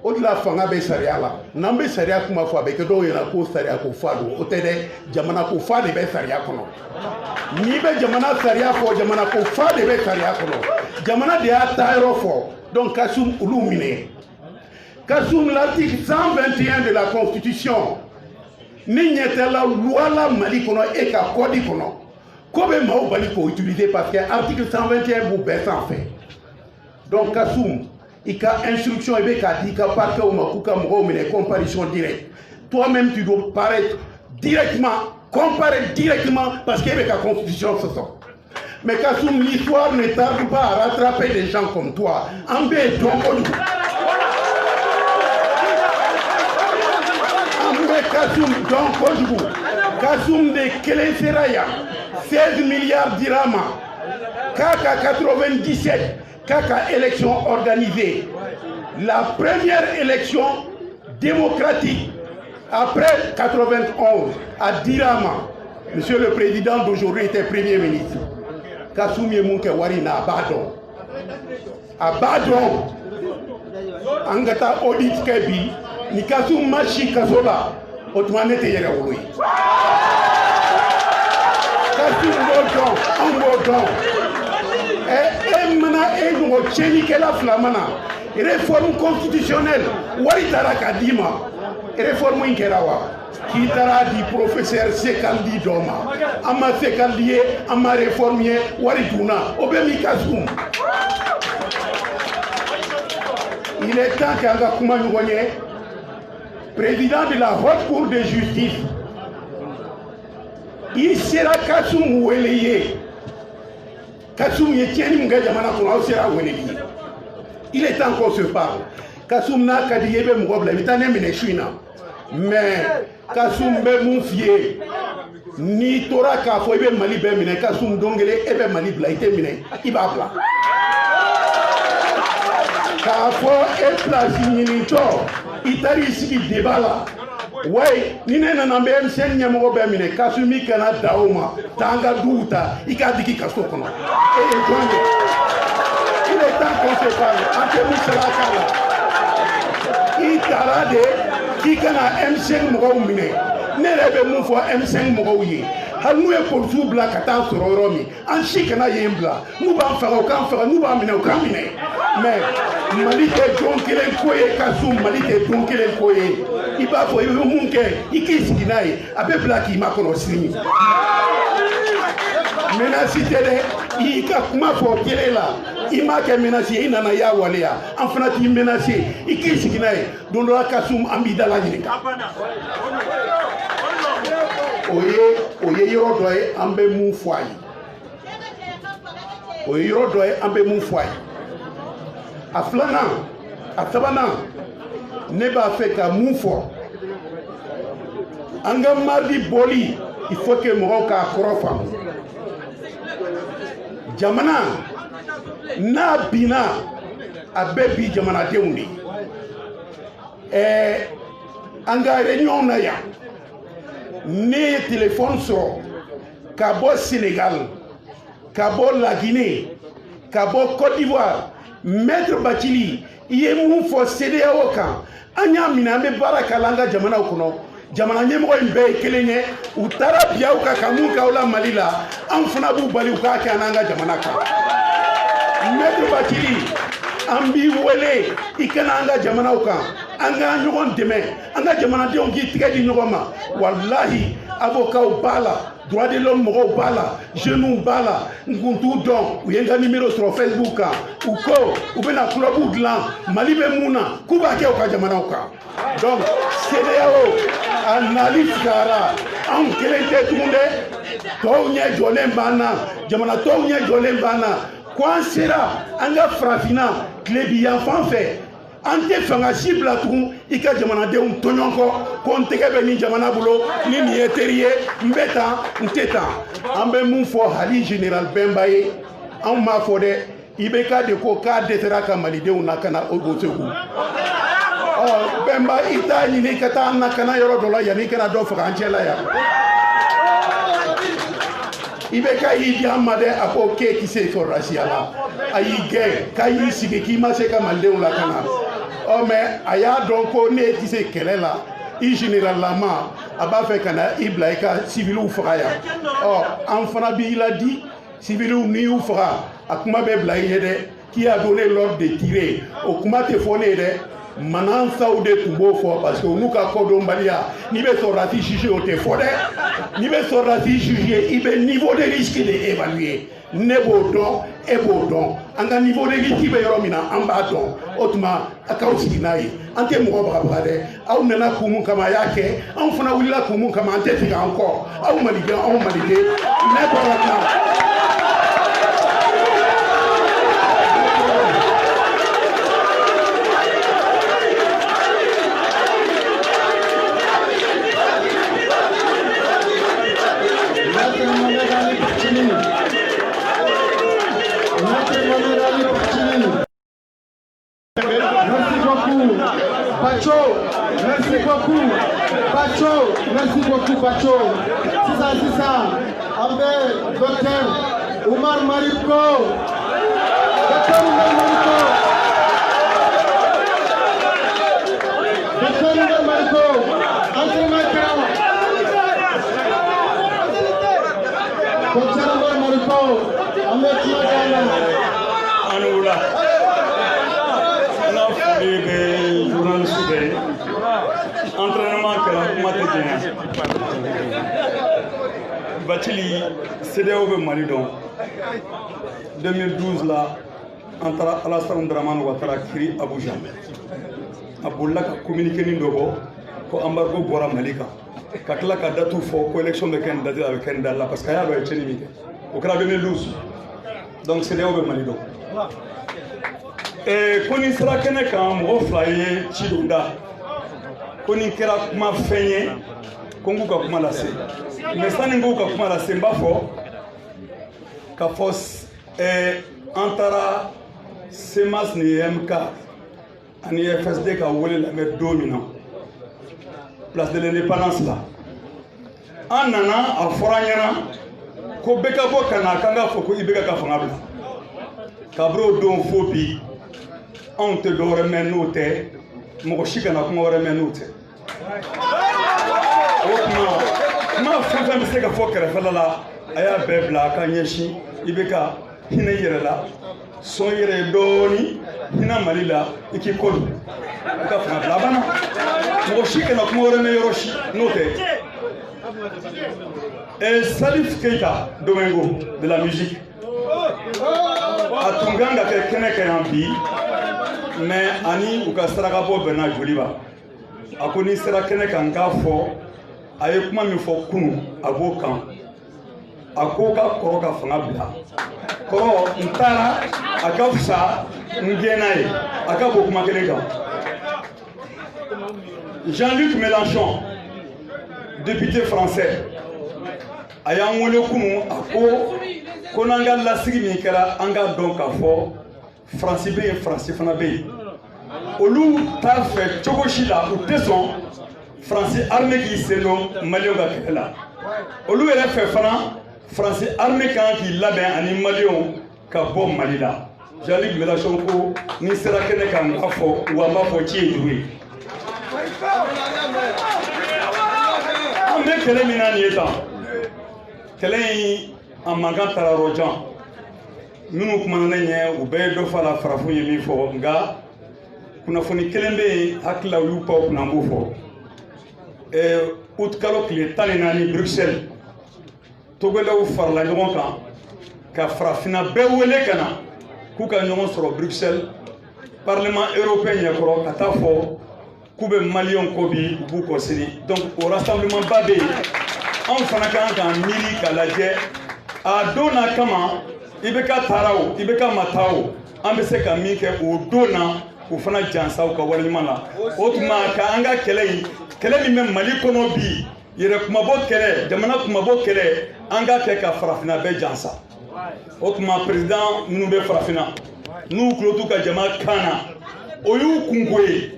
G: au-delà fanga be sariya la n'an be sariya kuma fɔ a bɛ kɛ dɔw ɲɛna ko sariya ko fa don o tɛ dɛ jamana ko fa de bɛ sariya kɔnɔ n'i bɛ jamana sariya fɔ jamana ko fa de bɛ sariya kɔnɔ jamana de y'a taayɔrɔ fɔ donc Kassoum olu minɛ Kassoum l'article 121 de la constitution ni ɲɛ tɛ la loi la Mali kɔnɔ e ka code kɔnɔ ko bɛ maaw bali k'o utiliser parce que article 121 b'u bɛɛ sanfɛ donc Kassoum il y a instruction et il y a parquet ou comparution directe. Toi-même, tu dois paraître directement, comparer directement parce qu'il y a la constitution. Mais Kassoum, l'histoire ne tarde pas à rattraper des gens comme toi. En bé, donc, Kassoum de Keleseraya, 16 milliards dirhams, Kaka 97. Kaka élection organisée, la première élection démocratique après 91 à Dirama, monsieur le président d'aujourd'hui était premier ministre. Kassoum Yemunke Warina à Badon, Angata Audit Kebi, ni Kassoum Machi Kasola, Otmanete Yerewoui. Kassoum Bodon, réforme constitutionnelle Waritara Kadima réforme Inkerawa qui tara di professeur Sekaldi Doma ama Sekaldi ama réformier Warituna Obemi Kassoum. Il est temps qu'Anga Koumanougouanye, président de la haute cour de justice, il sera Kassoum Oueleye. Kassoum il est temps qu'on se parle. Kassoum n'a qu'à dire mais Kassoum be moufié. n'i tora k'a fɔ i bɛ Mali bɛɛ minɛ Kasum don kelen e bɛ Mali bila i tɛ minɛ i b'a bila k'a fɔ e place ɲinitɔ i taara i sigi débat la wayi ni ne nana n bɛ M5 ɲɛmɔgɔ bɛɛ minɛ Kasum i kana da o ma taa an ka duw ta i k'a digi kaso kɔnɔ e ye jɔn ye il est temps qu'on se parle an tɛ musala k'a la i taara de k'i kana M5 mɔgɔw minɛ ne yɛrɛ bɛ mun fɔ M5 mɔgɔw ye hali n'u ye polisiw bila ka taa sɔrɔ yɔrɔ min an si kana yen bila n'u b'an faga u k'an faga n'u b'an minɛ u k'an minɛ mais Mali tɛ don kelen ko ye Kasum Mali tɛ don kelen ko ye i b'a fɔ i bɛ mun kɛ i k'i sigi n'a ye a bɛ bila k'i makɔnɔ sini menace tɛ dɛ i y'i ka kuma fɔ télé la i m'a kɛ menace ye i nana i y'a waleya an fana t'i menace i k'i sigi n'a ye don dɔ la Kasum an b'i dala ɲininka o ye yɔrɔ dɔ ye an bɛ mun fɔ a ye o ye yɔrɔ dɔ ye an bɛ mun fɔ a ye a filanan a sabanan ne b'a fɛ ka mun fɔ an ka mardi bɔli il faut que mɔgɔw k'a kɔrɔ faamu jamana n'a binna a bɛ bi jamanadenw de an ka réunion na yan ne ye téléphone sɔrɔ ka bɔ Sénégal ka bɔ La Guinée ka bɔ Côte d'Ivoire Maître Bathily i ye mun fɔ CEDEAO kan an y'a minɛ an bɛ baara k'a la an ka jamanaw kɔnɔ jamana ɲɛmɔgɔ in bɛɛ ye kelen ye u taara bi aw kan ka mun k'aw la Mali la an fana b'u bali u k'a kɛ an n'an ka jamana kan Maître Bathily an b'i wele i kana an ka jamanaw kan an ka ɲɔgɔn dɛmɛ an ka jamanadenw k'i tigɛ di ɲɔgɔn ma walahi avocats b'a la droit de l'homme mɔgɔw b'a la jeunes b'a la n kun t'u dɔn u ye n ka numéro sɔrɔ Facebook kan u ko u bɛna club dilan Mali bɛ mun na k'u b'a kɛ u ka jamanaw kan donc CEDEAO a nali fisayara anw kelen tɛ tugun dɛ tɔw ɲɛ jɔlen b'an na jamana tɔw ɲɛ jɔlen b'an na ko an sera an ka farafinna tile bi yan fan fɛ an tɛ fanga si bila tugun i ka jamanadenw tɔɲɔn kɔ ko n tɛgɛ bɛ nin jamana bolo ni nin ye teri ye n bɛ tan n tɛ tan an bɛ mun fɔ hali général Bɛnba ye anw m'a fɔ dɛ IBK de ko k'a dɛsɛra ka malidenw lakana o Segu Bɛnba i t'a ɲini ka taa an lakana yɔrɔ dɔ la yanni i kana dɔ faga an cɛ la yan IBK y'i di an ma dɛ a ko k'e tɛ se sɔrɔdasiya la a y'i gɛn k'a y'i sigi k'i ma se ka malidenw lakana mais a y'a dɔn ko ne tɛ se kɛlɛ la i général lama a b'a fɛ ka na i bila i ka civiliw faga yan an fana b'i ladi civiliw n'i y'u faga a kuma bɛ bila i ye dɛ qui a donné l'ordre de tirer o kuma tɛ fɔ ne ye dɛ manansaw de tun b'o fɔ parce que u n'u ka kodɔnbaliya n'i bɛ sɔrɔdasi juger o tɛ fɔ dɛ n'i bɛ sɔrɔdasi juger i bɛ niveau de risque de évaluer ne b'o dɔn e b'o dɔn an ka niveau de risque bɛ yɔrɔ min na an b'a dɔn o tuma a k'aw sigi n'a ye an tɛ mɔgɔ bagabaga dɛ aw nana kun mun kama a y'a kɛ anw fana wulila kun mun kama an tɛ tigɛ an kɔ aw maliden anw maliden ne bɔra kan.
B: Merci beaucoup. Bacho, merci beaucoup, Bacho. C'est ça. Avec Dr. Oumar Mariko. Dr. Oumar Mariko. Dr. Oumar Mariko. Entraînement grand. Dr. Oumar Mariko. Avec Magana.
E: Anoula. On a fait des journalistes. Entraînement kɛra kuma tɛ jɛnya Bathily CEDEAO bɛ Mali dɔn 2012 la an taara Alassane Dramane Ouattara kiri Abuja a bolila ka communiqué nin dɔ bɔ ko embargo bɔra Mali kan ka tila ka date fɔ ko élection bɛ kɛ nin date a bɛ kɛ nin date la parce que a y'a dɔn a ye tiɲɛni min kɛ o kɛra 2012 donc CEDEAO bɛ Mali dɔn ko nin sera kɛnɛ kan mɔgɔ fila ye ci dɔ da ko nin kɛra kuma fɛn ye ko n k'u ka kuma lase
H: mais sani ko ka kuma la semba fo ka fos antara semas ni MK ani FSD ka wole la me domina place de l'indépendance là an nana a fɔra ɲɛna ko bɛɛ ka bɔ ka na k'an ka fɔ ko IBK ka fanga bila kabiri o don fo bi anw tɛ dɔwɛrɛ mɛn n'o tɛ mɔgɔ si kana kuma wɛrɛ mɛn n'o tɛ o kuma fɛn fɛn bɛ se ka fɔ kɛrɛfɛla la a y'a bɛɛ bila a ka ɲɛsin IBK hinɛ i yɛrɛ la sɔn i yɛrɛ ye dɔɔni hinɛ Mali la i k'i kɔ don i ka fanga bila a banna mɔgɔ si kana kuma wɛrɛ mɛn yɔrɔ si n'o tɛ. Et Salif Keita Domingo de la musique a tunganga ke kene ke ambi mais ani uka saraka bo bena joliba akoni sera kene kan ka fo aye kuma mi fo kunu abokan akoka koroka fanga bila koro ntara akafsa ngenaye akabo kuma kene kan Jean-Luc Mélenchon député français a y'an wele kunu a ko n'an ka lasigi min kɛra an ka dɔn k'a fɔ faransi bɛ yen faransi fana bɛ yen olu t'a fɛ cogo si la u tɛ sɔn faransi armée k'i sen don maliyɛnw ka kɛlɛ la olu yɛrɛ fɛ fana faransi armée kan k'i labɛn ani maliyɛnw ka bɔ Mali la Jean-Luc Mélenchon ko ni sera kɛnɛ kan n k'a fɔ wa n b'a fɔ ci ye juru ye. An bɛ kɛlɛ min na nin ye tan kɛlɛ in a mankan taara yɔrɔ jan minnu kumana ne ɲɛ u bɛɛ ye dɔ fɔ a la farafinw ye min fɔ nka kunnafoni kelen bɛ yen hakili la u y'u pan o kunna n b'o fɔ août kalo tile 14 Bruxelles togolɛw farala ɲɔgɔn kan ka farafinna bɛɛ wele ka na k'u ka ɲɔgɔn sɔrɔ Bruxelles parlement européen ɲɛkɔrɔ ka taa fɔ k'u bɛ maliyɛnw kɔ bi u b'u kɔsiri donc o rassemblement ba bɛ yen anw fana kan k'an miiri k'a lajɛ a don n'a kama IBK taara o IBK ma taa o an bɛ se ka min kɛ o don na o fana jansa u ka waleɲuman na o tuma ka an ka kɛlɛ min bɛ Mali kɔnɔ bi yɛrɛ kumabɔ kɛlɛ jamana kumabɔ kɛlɛ an ka kɛ ka farafinna bɛɛ jansa o tuma président minnu bɛ farafinna n'u tulo t'u ka jama kan na o y'u kunko ye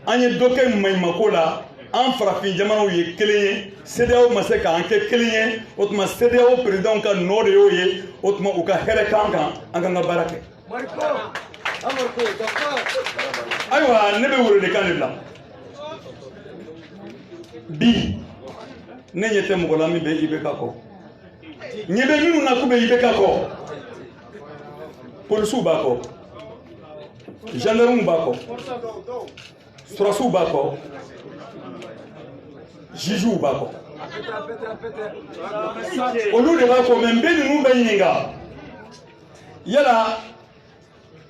H: an ye dɔ kɛ maɲumako la an farafin jamanaw ye kelen ye CEDEAO ma se k'an kɛ kelen ye o tuma CEDEAO président ka nɔ de y'o ye o tuma u ka hɛrɛ k'an kan an kan ka baara kɛ ayiwa ne bɛ welewelekan de bila bi ne ɲɛ tɛ mɔgɔ la min bɛ IBK kɔ ɲɛ bɛ minnu na k'u bɛ IBK kɔ polisiw b'a kɔ gendarmew b'a kɔ surasiw b'a kɔ juges b'a kɔ olu de b'a kɔ mais n bɛ ninnu bɛ ɲininka yala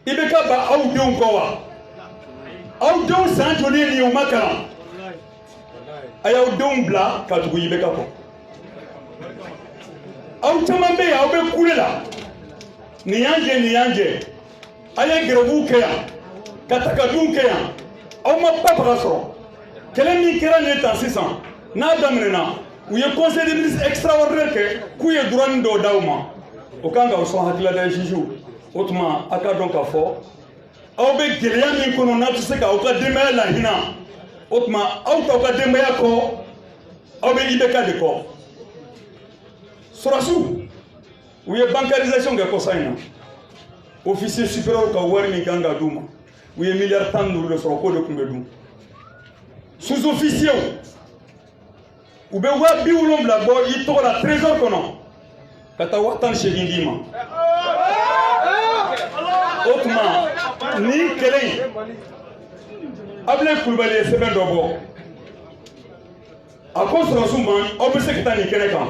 H: IBK b'a aw denw kɔ wa aw denw san joli ye nin ye u ma kalan a y'aw denw bila ka tugu IBK kɔ aw caman bɛ yen aw bɛ kule la nin y'an jɛ nin y'an jɛ a ye gɛrɛbuw kɛ yan ka tagadunw kɛ yan aw ma babaga sɔrɔ kɛlɛ min kɛra nin ye tan sisan n'a daminɛna u ye conseil des ministres extraordinaire kɛ k'u ye droit dɔw d'aw ma o kan ka sɔn hakilila juges o tuma a ka dɔn k'a fɔ aw bɛ gɛlɛya min kɔnɔ n'a tɛ se k'aw ka denbaya lahinɛ o tuma aw t'aw ka denbaya kɔ aw bɛ IBK de kɔ sɔrɔsiw u ye bancarisation kɛ kɔsa in na officier supérieur ka wari min kan ka d'u ma u ye miliyari 15 de sɔrɔ k'o de tun bɛ dun sous-officiers u bɛ 70,000 bɔ i tɔgɔ la trésor kɔnɔ ka taa 18 d'i ma o tuma nin kɛlɛ in Ablaye Kulubali ye sɛbɛn dɔ bɔ a ko sɔrɔsiw ma aw bɛ se ka taa nin kɛnɛ kan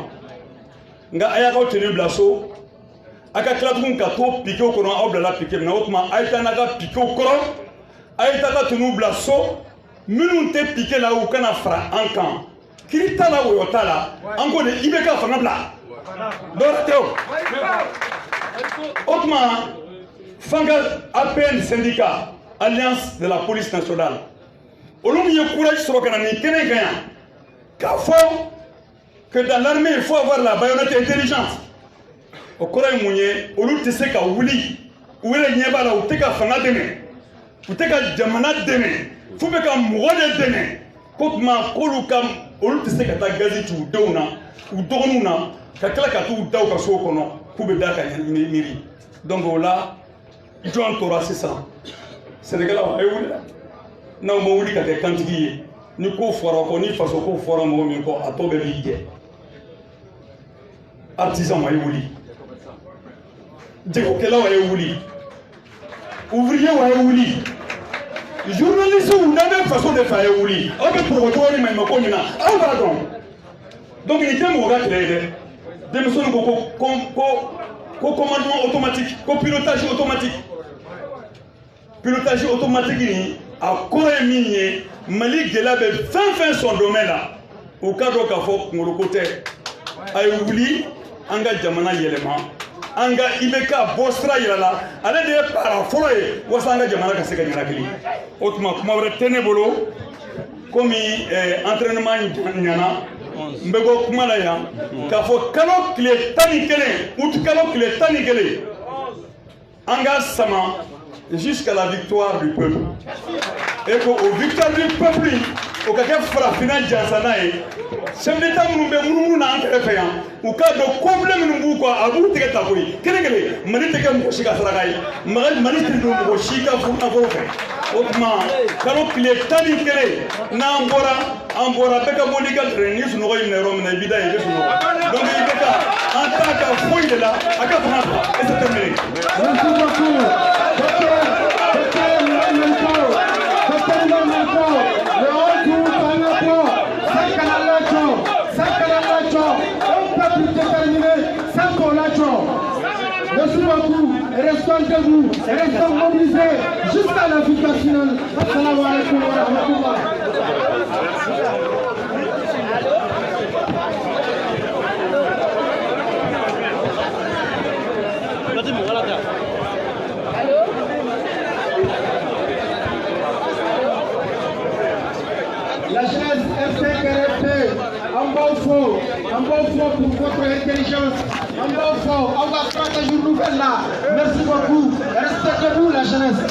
H: nka a y'a ka tenue bila so a ka tila tuguni ka to piquew kɔnɔ aw bilala pique min na o tuma a ye taa n'a ka piquew kɔrɔ a ye taa ka tenue bila so minnu tɛ pique la u kana fara an kan kiri t'a la woyɔ t'a la an ko de IBK fanga bila dɔwɛrɛ tɛ o tuma fanga APN syndicat alliance de la police nationale olu min ye courage sɔrɔ ka na nin kɛnɛ kan yan k'a fɔ que dans l'armée, il faut avoir la baïonnette intelligente. Au Coran Mounier, au lieu de se faire ouli, ou le nyebala, ou te ka fanga deme, ou te ka jamana deme, faut que ka mouade deme, comme ma kolukam, au lieu de se faire ta gazette ou dona, ou donuna, ka kala ka tu daw ka so kono, pour be daka miri. Donc là, il doit encore c'est ça. Sénégal a eu là. Na mo wuli ka ke kantigi ni ko fora ko ni faso ko fora mo min ko atobe bige. Artisan wa wuli. Djeko kela wa wuli. Ouvrier wa wuli. Journaliste ou na même façon de faire wuli. O be promoteur ni ma ko nyina. Ah pardon. Donc il était mo ga créer des personnes ko commandement automatique, ko pilotage automatique. Pilotage automatique a Corée minier Mali Gelabe fin son domaine là au cadre qu'a fait mon côté ay wuli anga jamana yelema anga ibeka bostra yala ale de para foroye wasanga jamana ka seka nyana kili otuma kuma wala tenebolo comme entraînement nyana mbego kuma la ya ka fo kalo kile tani kele ut kalo kile tani kele anga sama jusqu'à la victoire du peuple. Et qu'au victoire du peuple, au cas où Frafina Jansanae, chef d'État Moumbe n'a pas fait, au cas de problème nous quoi, à vous de Taboui, quel est le Maniteka Moshika Sarai, Maniteka Moshika Founavoke, Otman, Kalo Kiletani Kele, Nambora, Beka Monica Trenis, nous avons une Rome, Nabida et Vesno. Donc il est en tant que fouille de là, à Kafanapa, et c'est terminé.
B: Merci beaucoup. Merci beaucoup, restons debout, restons mobilisés jusqu'à la victoire finale. Assalamu alaikum wa rahmatullah. La jeunesse FCRFP, en bon faux pour votre intelligence, en bon faux, on va stratégie nouvelle là. Merci beaucoup. Restez debout la jeunesse.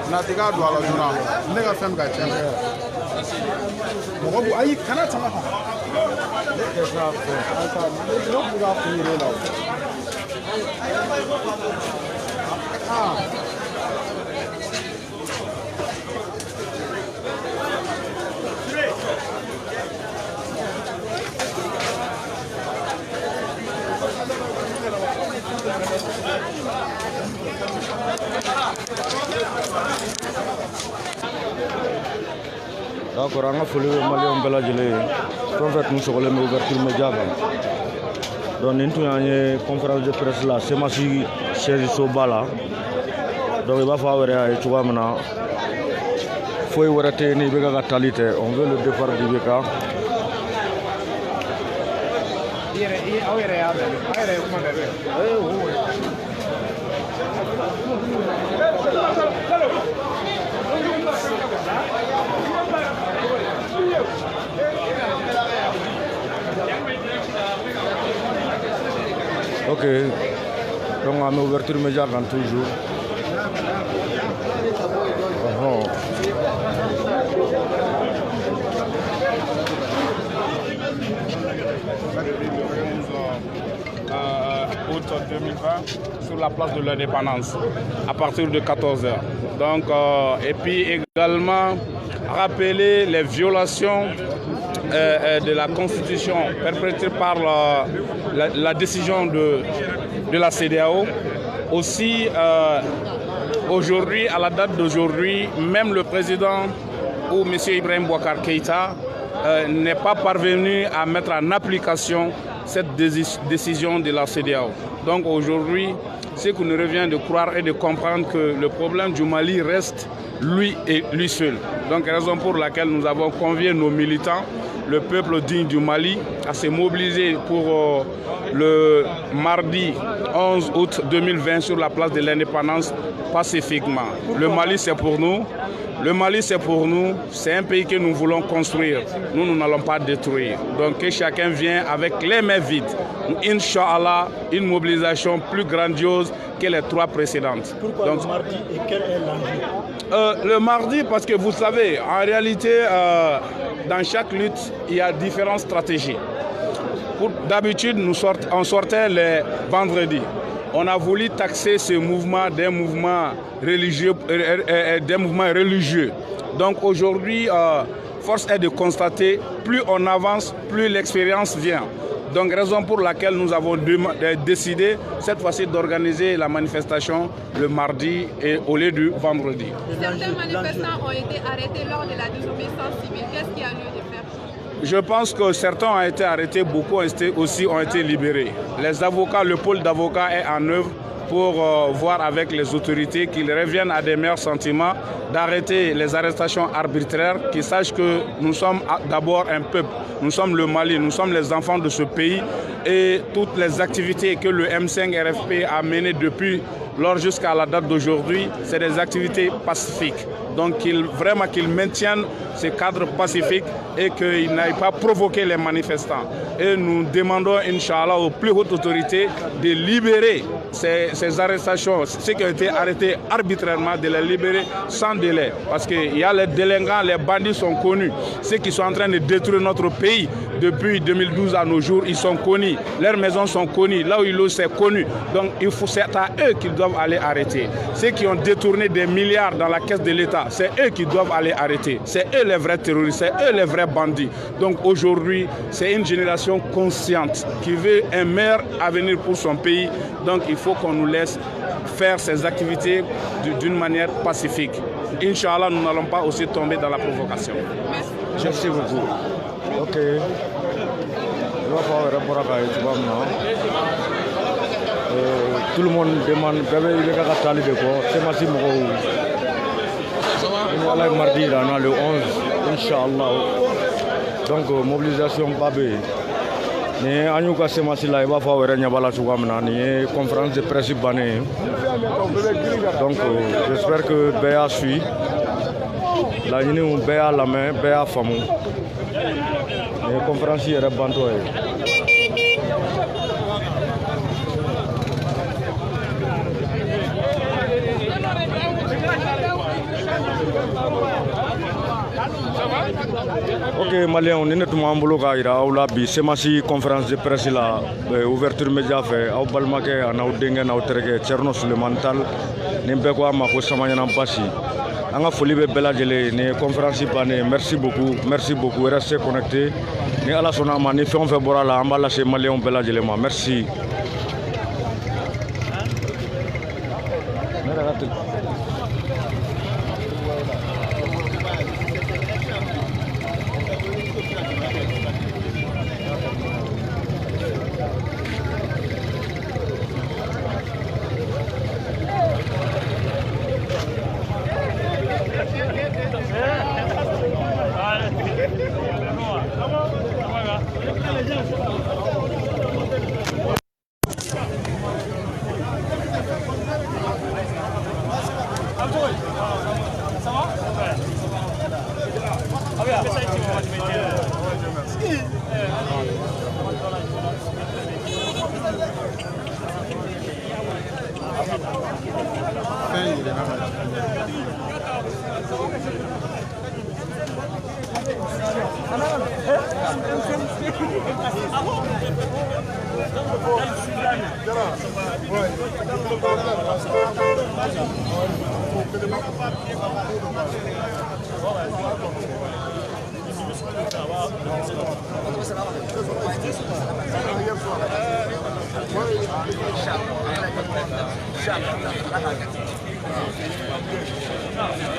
I: Natiga do ala jona ne ka fɛn ka cɛ mɔgɔ bu ayi kana tama kan ne kɛ sa fɛ asa ne bu ka kun yɛrɛ la
J: D'accord, on a fait le Malion Belagile, en fait, nous sommes les ouvertures médias. Donc, nous avons une conférence de presse là, c'est ma fille, Chéri Sobala. Donc, il va falloir que tu vas maintenant. Il faut y arrêter les Bégatalité. On veut le départ du Béka. Ok. Donc, on a ouverture média dans toujours.
K: Août 2020 sur la place de l'Indépendance à partir de 14h. Donc, et puis également rappeler les violations de la Constitution perpétrées par la décision de la CEDEAO. Aussi, aujourd'hui, à la date d'aujourd'hui, même le président ou M. Ibrahim Boubacar Keïta n'est pas parvenu à mettre en application cette décision de la CEDEAO. Donc aujourd'hui, ce qui nous revient de croire et de comprendre que le problème du Mali reste lui et lui seul. Donc raison pour laquelle nous avons convié nos militants, le peuple digne du Mali, à se mobiliser pour le mardi 11 août 2020 sur la place de l'Indépendance pacifiquement. Le Mali c'est pour nous. Le Mali, c'est pour nous, c'est un pays que nous voulons construire. Nous n'allons pas détruire. Donc que chacun vienne avec les mains vides. Inch'Allah, une mobilisation plus grandiose que les 3 précédentes.
L: Pourquoi donc, le mardi et quel est l'enjeu?
K: Le mardi, parce que vous savez, en réalité, dans chaque lutte, il y a différentes stratégies. D'habitude, on sortait les vendredis. On a voulu taxer ce mouvement d'un mouvement religieux. Donc aujourd'hui, force est de constater, plus on avance, plus l'expérience vient. Donc raison pour laquelle nous avons décidé cette fois-ci d'organiser la manifestation le mardi et au lieu du vendredi.
M: Certains manifestants ont été arrêtés lors de la désobéissance civile. Qu'est-ce qu'il y a lieu de faire?
K: Je pense que certains ont été arrêtés, beaucoup aussi ont été libérés. Les avocats, le pôle d'avocats est en œuvre pour voir avec les autorités qu'ils reviennent à des meilleurs sentiments, d'arrêter les arrestations arbitraires, qu'ils sachent que nous sommes d'abord un peuple, nous sommes le Mali, nous sommes les enfants de ce pays et toutes les activités que le M5 RFP a menées depuis lors jusqu'à la date d'aujourd'hui, c'est des activités pacifiques. Donc vraiment qu'ils maintiennent ce cadre pacifique et qu'ils n'aillent pas provoquer les manifestants. Et nous demandons, Inch'Allah, aux plus hautes autorités de libérer ces arrestations, ceux qui ont été arrêtés arbitrairement, de les libérer sans délai. Parce qu'il y a les délinquants, les bandits sont connus. Ceux qui sont en train de détruire notre pays depuis 2012 à nos jours, ils sont connus. Leurs maisons sont connues. Là où ils logent, c'est connu. Donc c'est à eux qu'ils doivent aller arrêter. Ceux qui ont détourné des milliards dans la caisse de l'État, c'est eux qui doivent aller arrêter. C'est eux les vrais terroristes, c'est eux les vrais bandits. Donc aujourd'hui, c'est une génération consciente qui veut un meilleur avenir pour son pays. Donc il faut qu'on nous laisse faire ces activités d'une manière pacifique. Inch'Allah, nous n'allons pas aussi tomber dans la provocation.
J: Merci beaucoup. Ok. Tout le monde demande, c'est Massi Moko. Voilà mardi, le 11, Inch'Allah. Donc, mobilisation Babé. Ni Anyuka Semasila, il va falloir Nyabala Sougamna, ni conférence de presse banée. Donc, j'espère que Béa suit. La Guinée, Béa la main, Béa Famou. Les conférenciers sont bantois. Ok, Malien, on est tout le monde à Semasi conférence de presse la ouverture média fait au Balmaké, en Audingen, en Terre, Tcherno Sulemantal, Nimbeko, Mako Samanian Passi. En a folie bella gelée, ne conférence panée, merci beaucoup, restez connectés. Ne à la sonama, ne fait on fait boire la ambala chez Malien bella gelée, merci.
I: Chape.